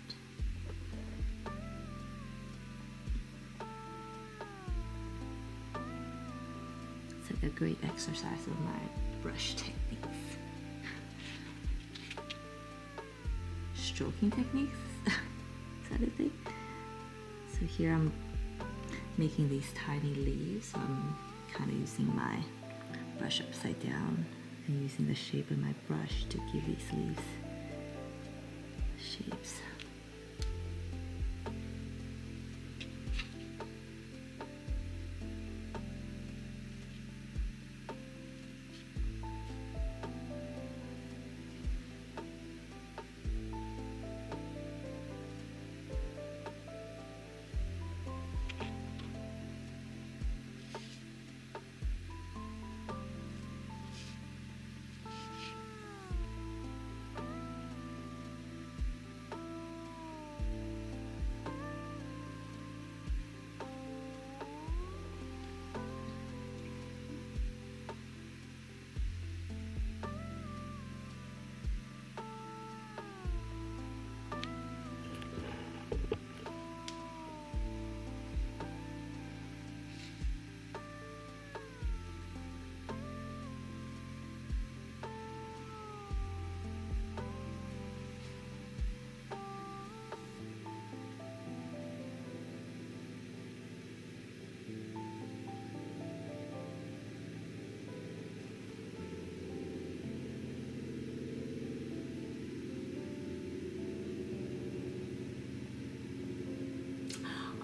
It's like a great exercise of my brush techniques. Stroking techniques? Is that a thing? So here I'm making these tiny leaves. So I'm kind of using my brush upside down and using the shape of my brush to give these leaves shapes.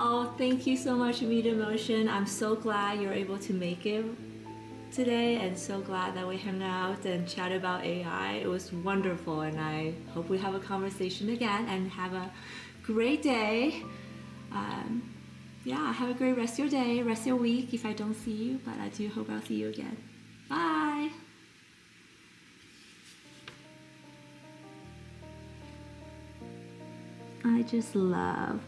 Oh, thank you so much, Meet Emotion. I'm so glad you're able to make it today, and so glad that we hung out and chat about AI. It was wonderful, and I hope we have a conversation again, and have a great day. Yeah, have a great rest of your day, rest of your week if I don't see you, but I do hope I'll see you again. Bye. I just love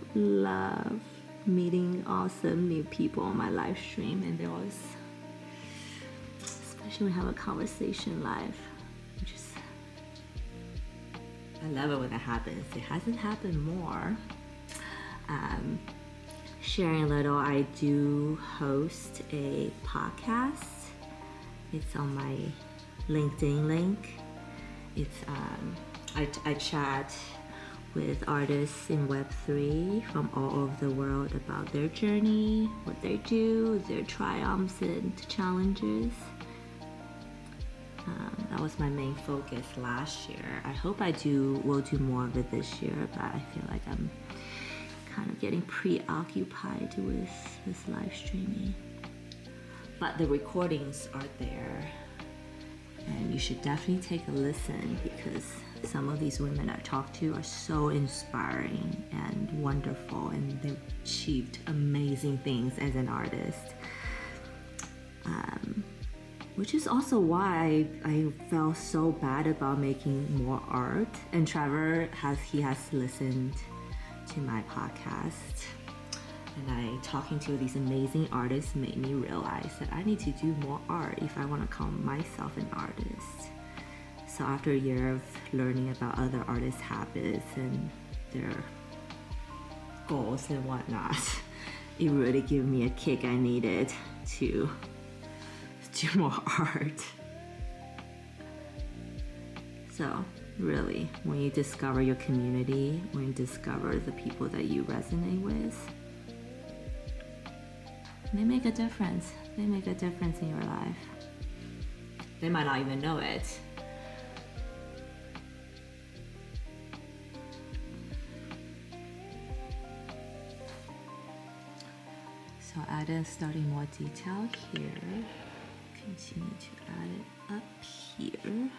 meeting awesome new people on my live stream, and there was, especially when we have a conversation live, I love it when that happens. It hasn't happened more. Sharing a little, I do host a podcast. It's on my LinkedIn link. It's I chat with artists in Web3 from all over the world about their journey, what they do, their triumphs and challenges. That was my main focus last year. I hope will do more of it this year, but I feel like I'm kind of getting preoccupied with this live streaming. But the recordings are there, and you should definitely take a listen, because some of these women I talk to are so inspiring and wonderful, and they've achieved amazing things as an artist. Which is also why I felt so bad about making more art. And Trevor has listened to my podcast, and talking to these amazing artists made me realize that I need to do more art if I want to call myself an artist. So after a year of learning about other artists' habits and their goals and whatnot, it really gave me a kick I needed to do more art. So really, when you discover your community, when you discover the people that you resonate with, they make a difference. They make a difference in your life. They might not even know it. So add a starting more detail here. Continue to add it up here.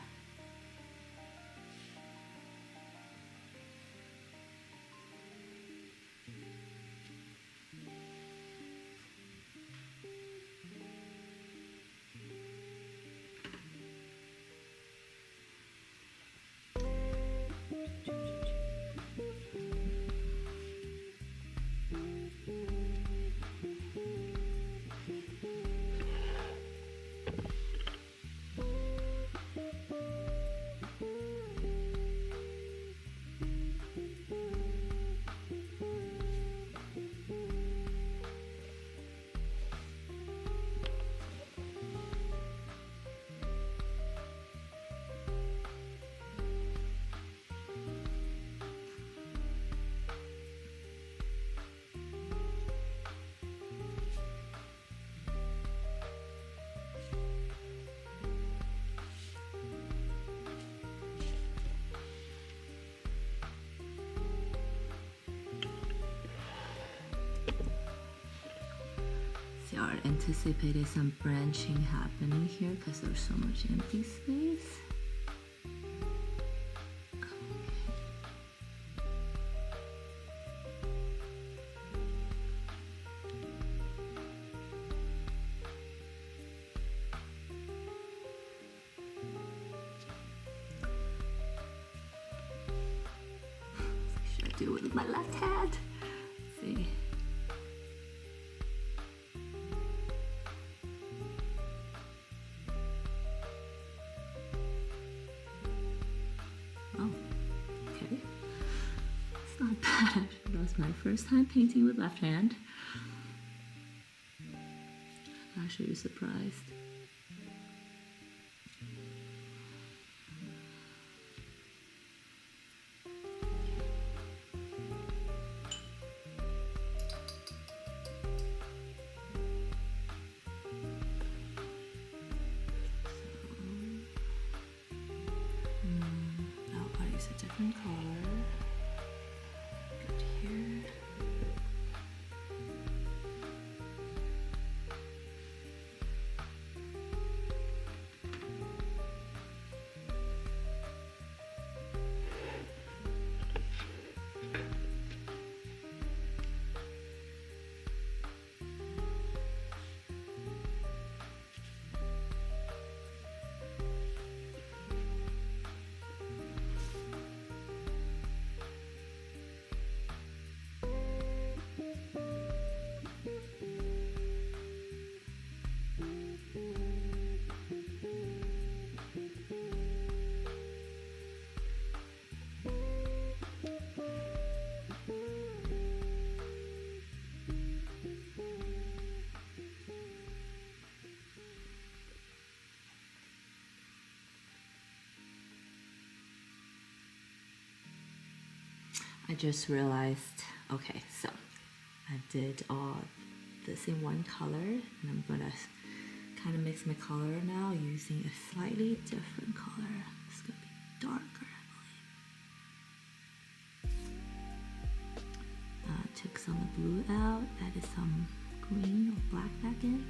Okay, I anticipated some branching happening here because there's so much empty space. Should I do it with my left hand? Let's see. Oh, okay. It's not bad. That was my first time painting with left hand. I'm actually surprised. Use a different color. Good here. I just realized, okay, so I did all this in one color, and I'm gonna kind of mix my color now using a slightly different color. It's gonna be darker, I believe. Took some of the blue out, added some green or black back in.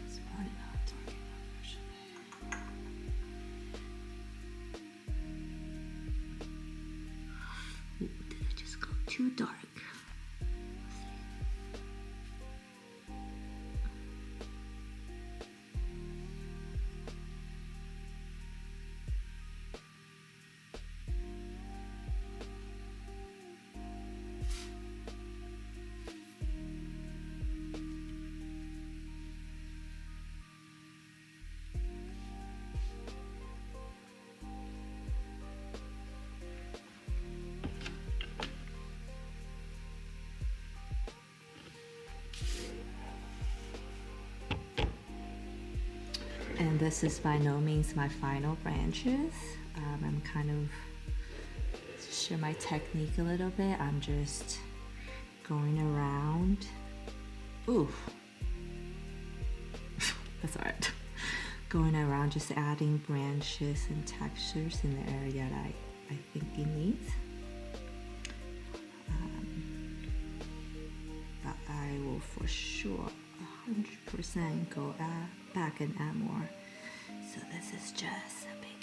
It's probably not dark enough, should I? Ooh, did I just go too dark? And this is by no means my final branches. I'm kind of share my technique a little bit. I'm just going around. Ooh, that's all right. Going around, just adding branches and textures in the area that I think it needs. But I will for sure 100% go back and add more. So this is just a beginning.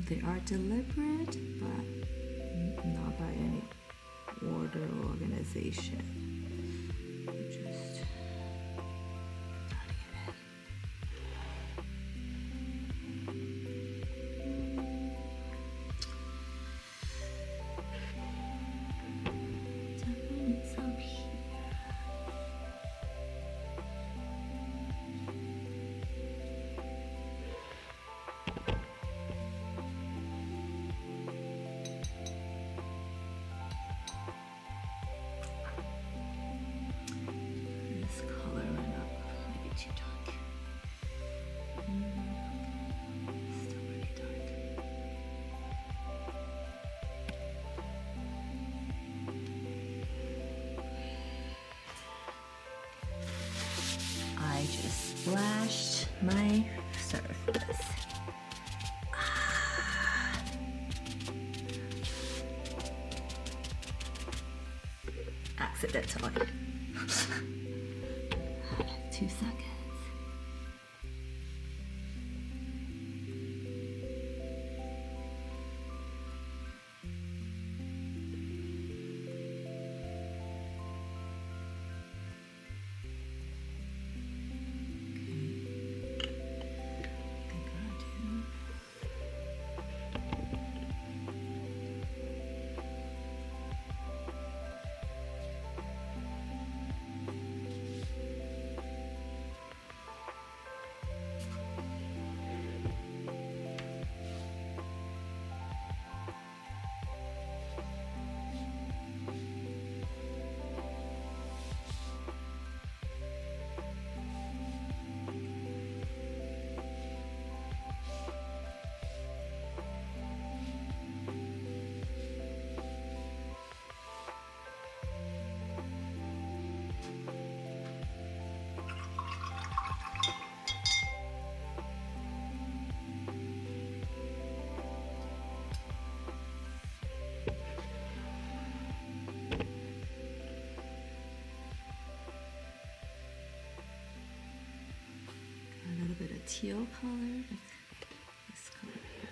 They are deliberate, but not by any order or organization. Just definitely some here. This color went up maybe too dark. Still pretty dark. I just splashed my surface. Accidentally. 2 seconds. A little bit of teal color. This color here.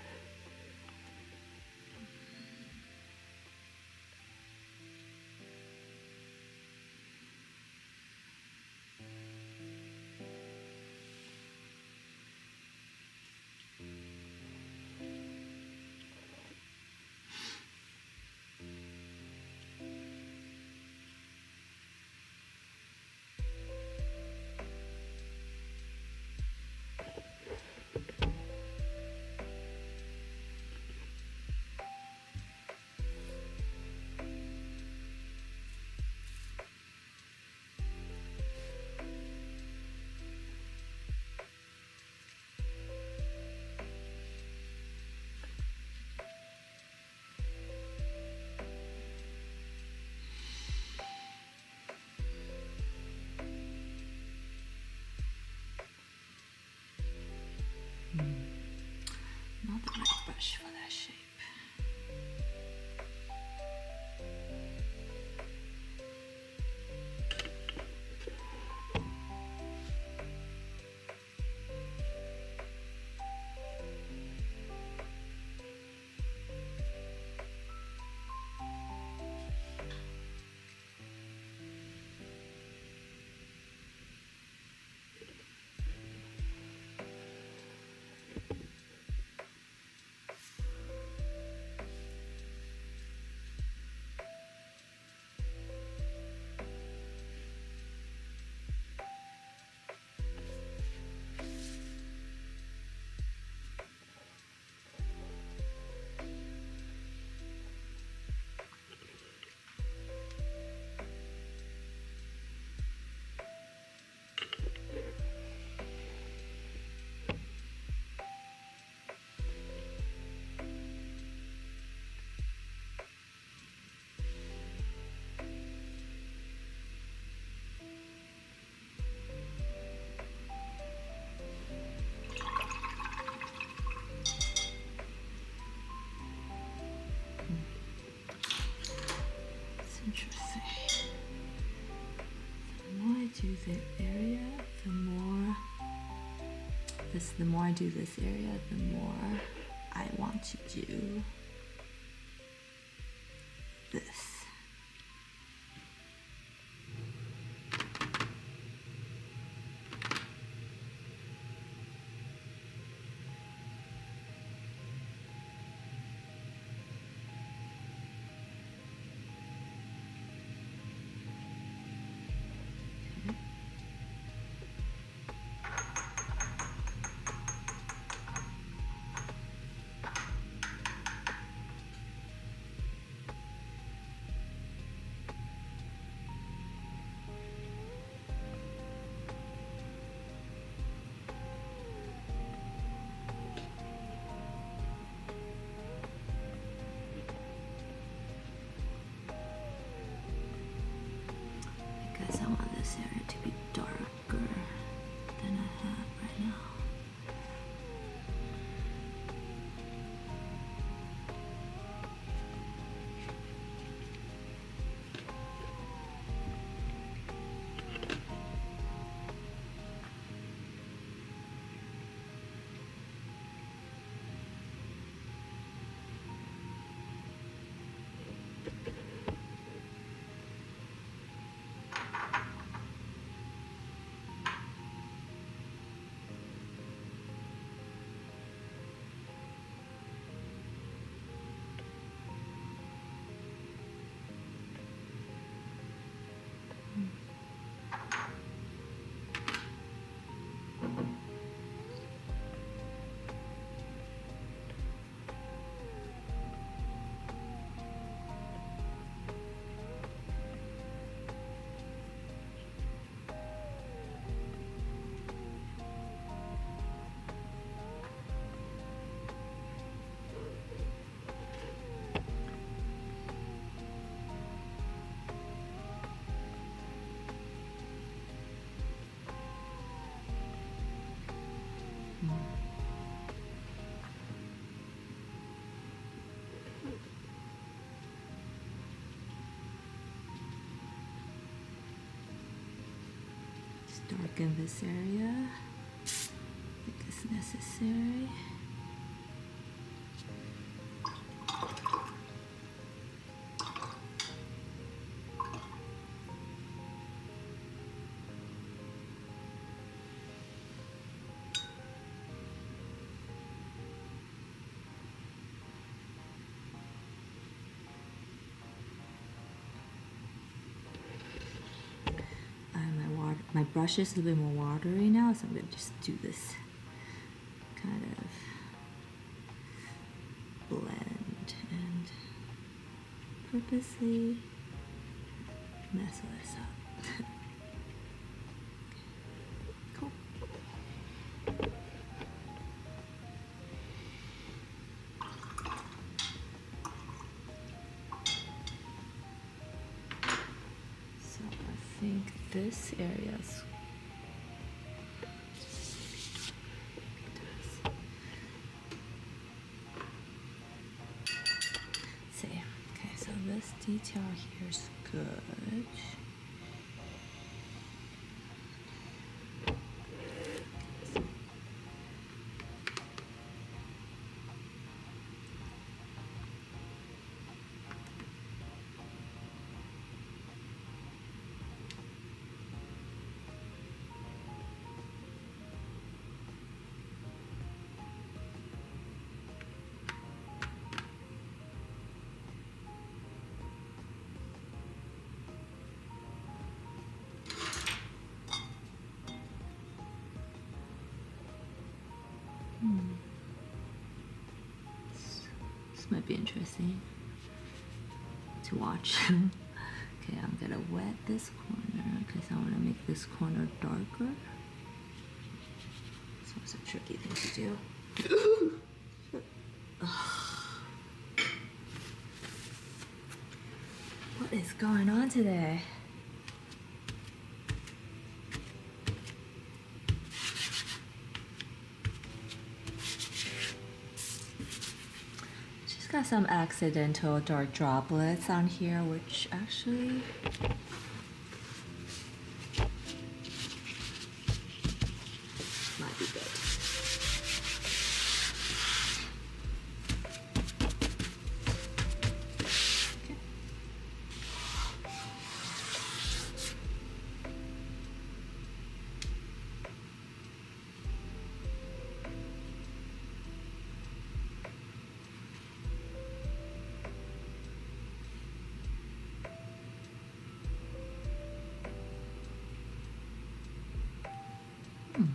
because the more I do this area, the more I want to do this. I want this area to be darker than I have right now. Darken this area if it's necessary. My brush is a little bit more watery now, so I'm going to just do this kind of blend and purposely mess this up. Cool. So I think this area is okay, so this detail here is good. This might be interesting to watch. Okay, I'm gonna wet this corner because I want to make this corner darker. So it's a tricky thing to do. What is going on today? Got some accidental dark droplets on here, which actually might be good. Okay.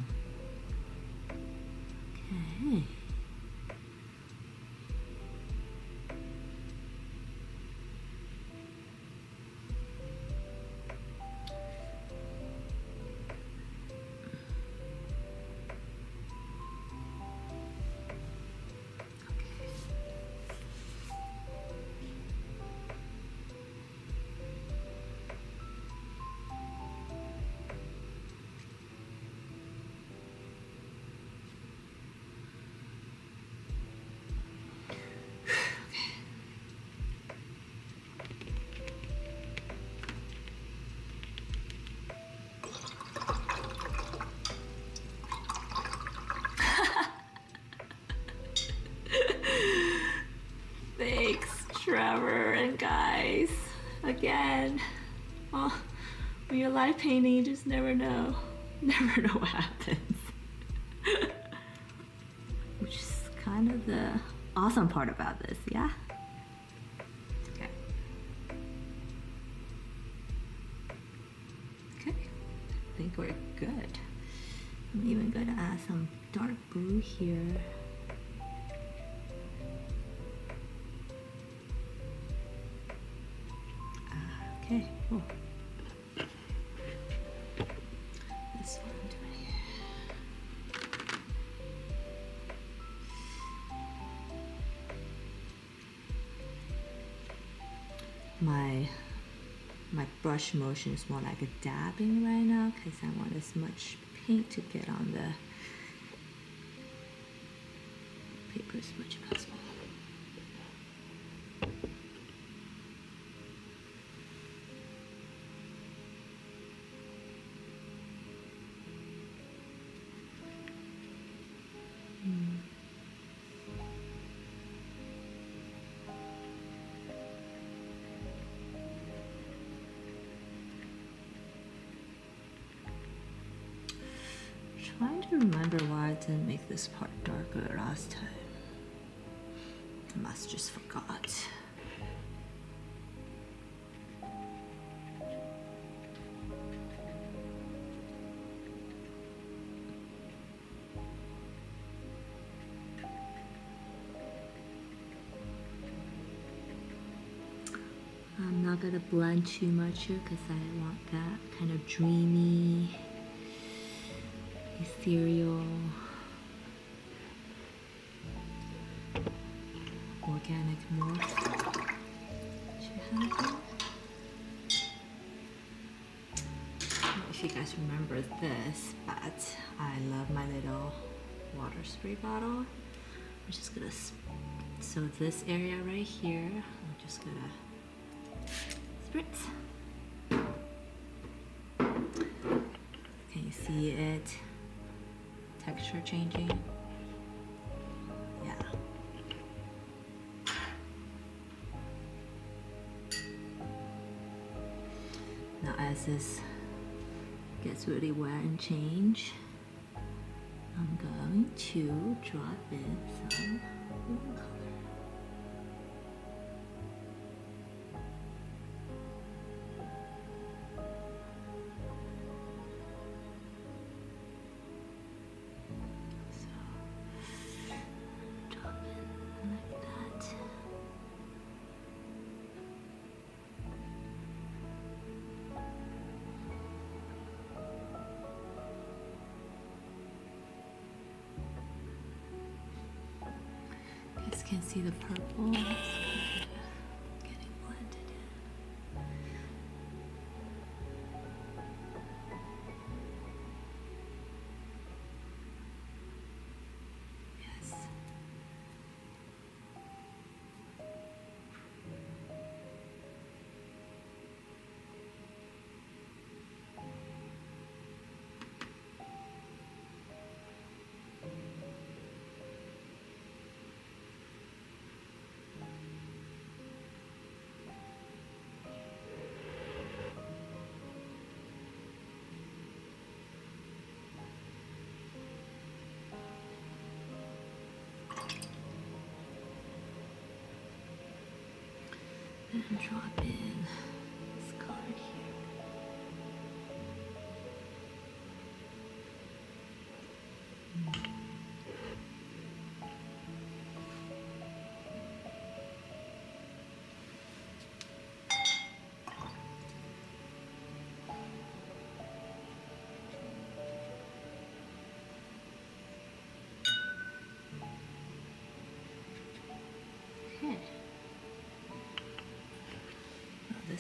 Thanks, Trevor and guys. Again, oh, when you're live painting, you just never know. Never know what happens. Which is kind of the awesome part about this, yeah? Okay. Okay, I think we're good. I'm even going to add some dark blue here. Okay, cool. This one right here. My brush motion is more like a dabbing right now because I want as much paint to get on the paper as much as possible. Trying to remember why I didn't make this part darker last time. I must just forgot. I'm not gonna blend too much here because I want that kind of dreamy, ethereal, organic morph. I don't know if you guys remember this, but I love my little water spray bottle. I'm just gonna, so this area right here, I'm just gonna spritz. Can you see it? Texture changing. Yeah. Now as this gets really wet and change, I'm going to drop in some watercolor. Can see the purple getting blended in. Yes. And drop in this color here.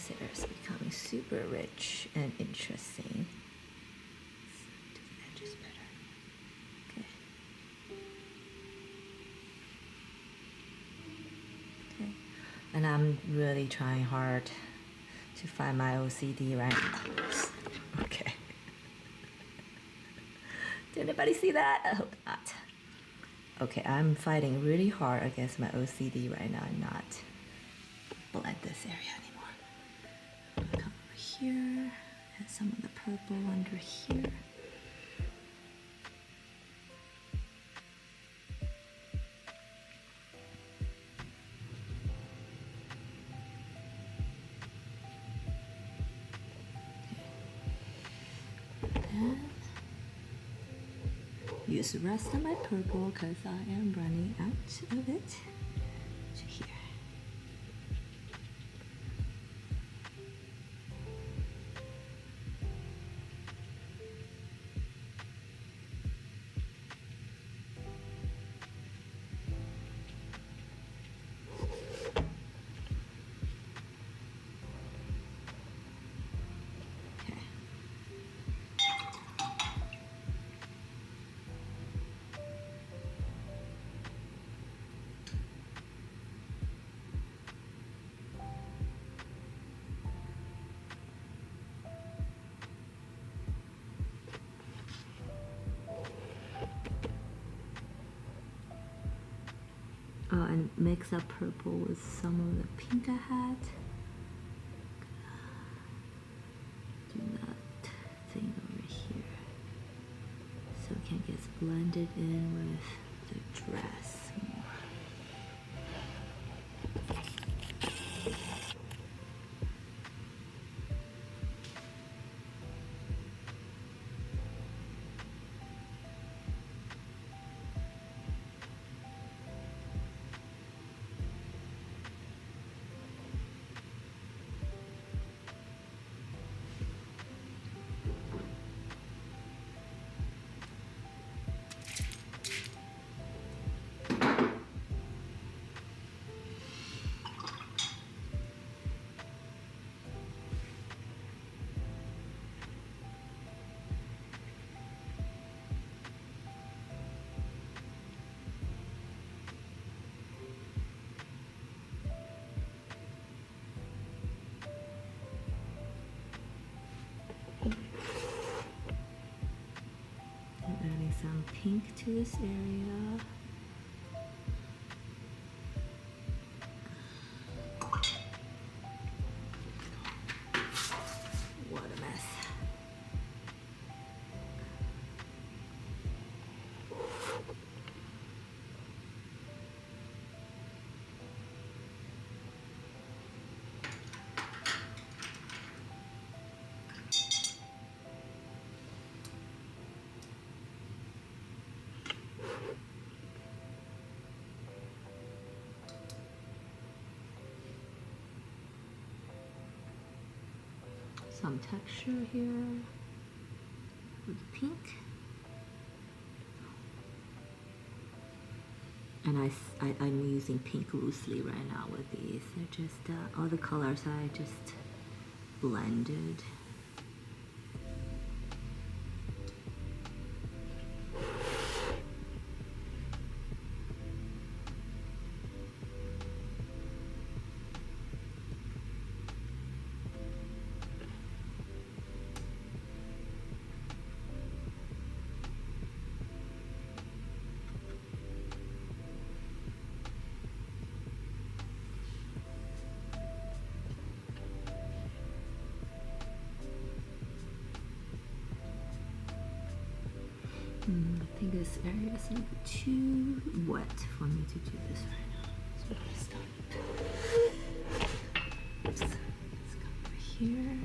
this area is becoming super rich and interesting. Do the edges better. Okay. Okay. And I'm really trying hard to find my OCD right now. Okay. Did anybody see that? I hope not. Okay, I'm fighting really hard against my OCD right now and not blend this area anymore. I'm gonna come over here, add some of the purple under here. Then use the rest of my purple because I am running out of it to here. Oh, and mix up purple with some of the pink I had. Do that thing over here so it can get blended in with the dress more. Adding some pink to this area. What a mess. Some texture here with the pink. And I'm using pink loosely right now with these. They're just, all the colors I just blended. I think this area is a little too wet for me to do this right now. So I'm gonna stop. Oops. Let's go over here.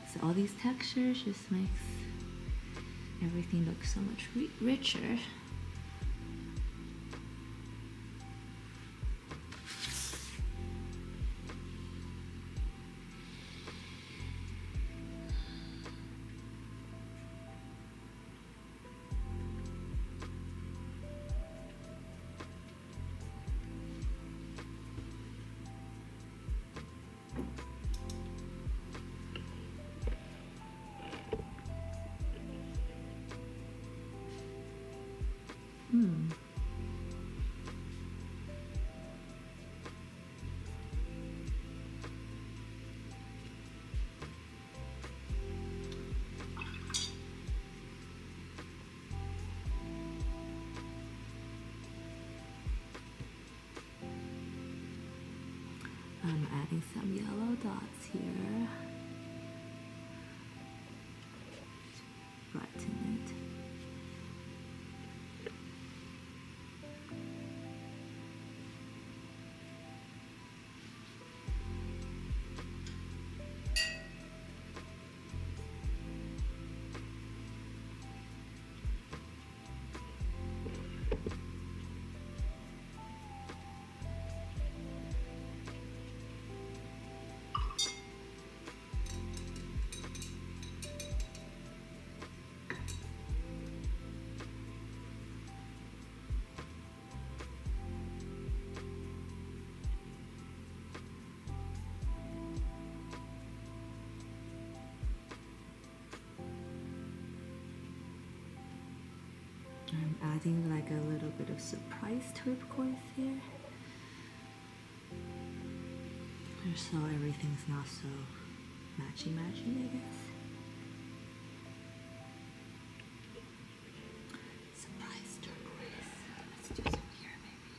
So all these textures just makes everything look so much richer. I'm adding some yellow dots here to brighten it. I'm adding like a little bit of surprise turquoise here. So everything's not so matchy, I guess. Surprise turquoise. Let's do some here maybe.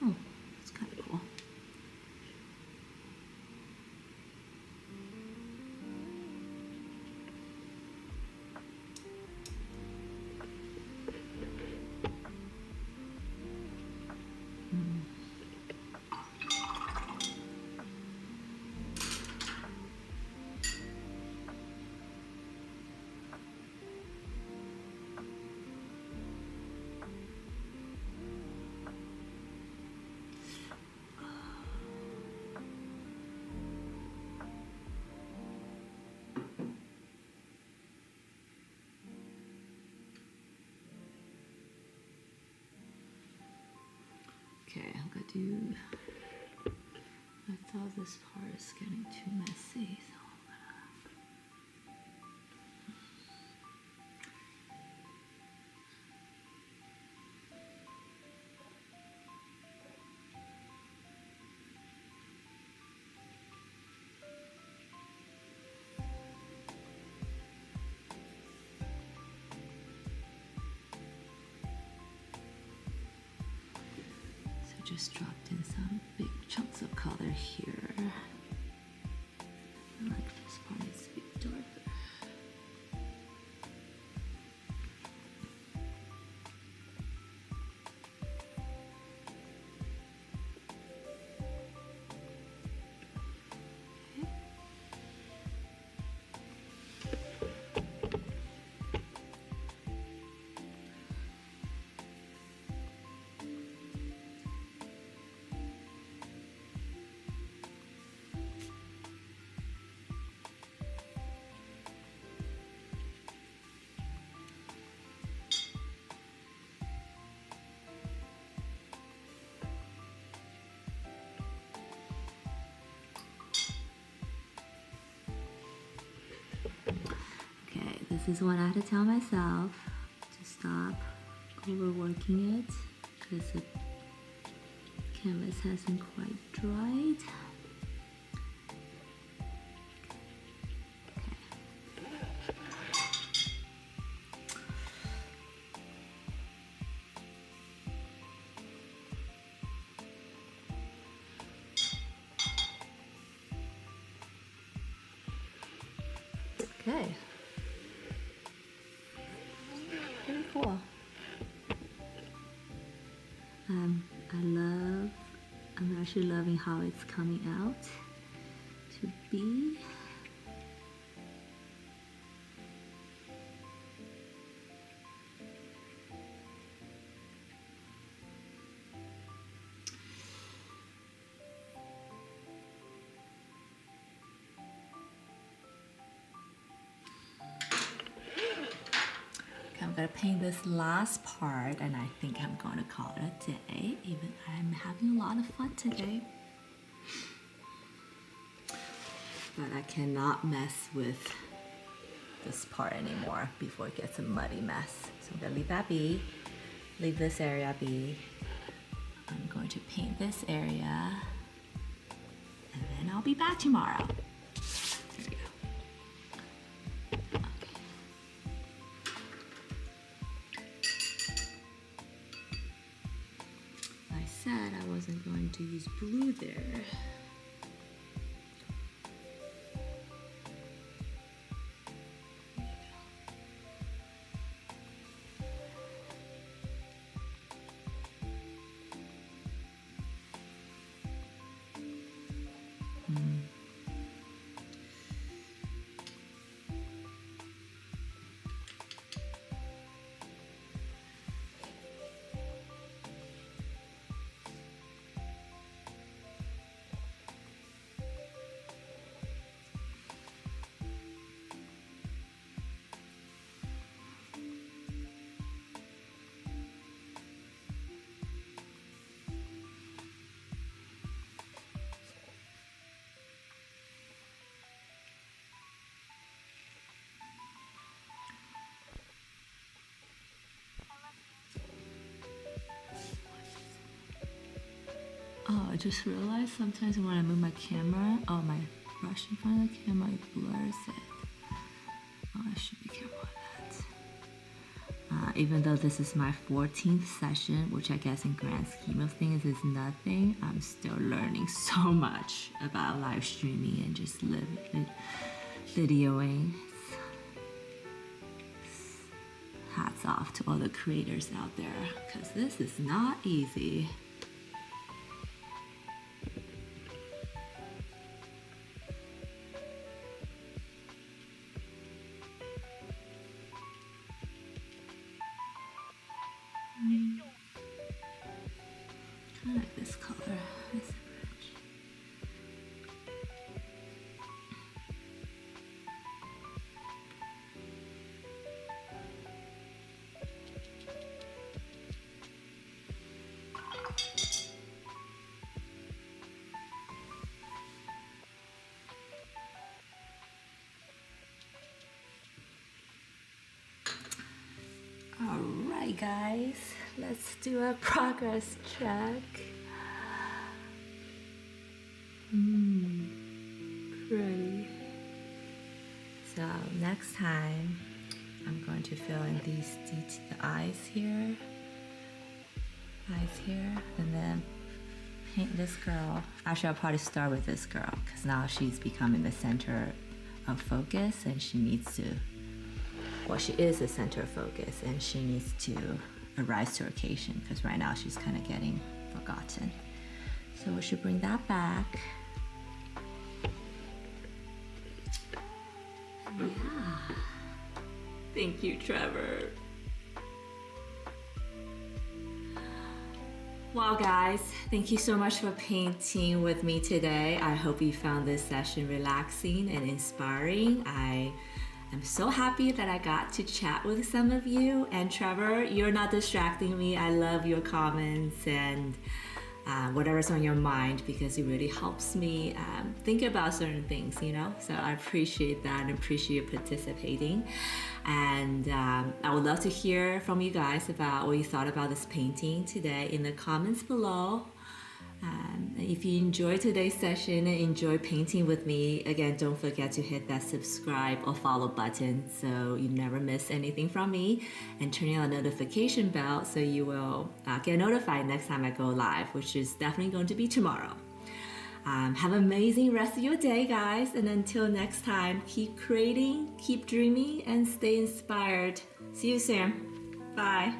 Oh, that's kind of cool. Okay, I'm gonna do. I thought this part is getting too messy, so I'm gonna. So just dropped in some big chunks of color here. I like this part needs to be darker. This is what I have to tell myself, to stop overworking it because the canvas hasn't quite dried. Okay. Pretty cool. I'm actually loving how it's coming out to be. I'm gonna paint this last part and I think I'm gonna call it a day, even I'm having a lot of fun today. But I cannot mess with this part anymore before it gets a muddy mess. So I'm gonna leave that be, leave this area be. I'm going to paint this area and then I'll be back tomorrow. There we go. I said I wasn't going to use blue there. Oh, I just realized sometimes when I move my camera, my brush in front of the camera, it blurs it. Oh, I should be careful with that. Even though this is my 14th session, which I guess in grand scheme of things is nothing, I'm still learning so much about live streaming and just videoing. Hats off to all the creators out there, because this is not easy. I like this color. It's rich. All right, guys, let's do a progress check. Pretty. So next time, I'm going to fill in these the eyes here, and then paint this girl. Actually, I'll probably start with this girl because now she's becoming the center of focus, and she needs to. Well, she is the center of focus, and she needs to arise to her occasion because right now she's kind of getting forgotten. So we should bring that back. Yeah. Thank you, Trevor. Well, guys, thank you so much for painting with me today. I hope you found this session relaxing and inspiring. I'm so happy that I got to chat with some of you. And Trevor, you're not distracting me. I love your comments and whatever's on your mind, because it really helps me think about certain things, So I appreciate that and appreciate you participating. And I would love to hear from you guys about what you thought about this painting today in the comments below. If you enjoyed today's session and enjoy painting with me, again, don't forget to hit that subscribe or follow button so you never miss anything from me, and turn on the notification bell so you will get notified next time I go live, which is definitely going to be tomorrow. Have an amazing rest of your day, guys, and until next time, keep creating, keep dreaming, and stay inspired. See you soon. Bye.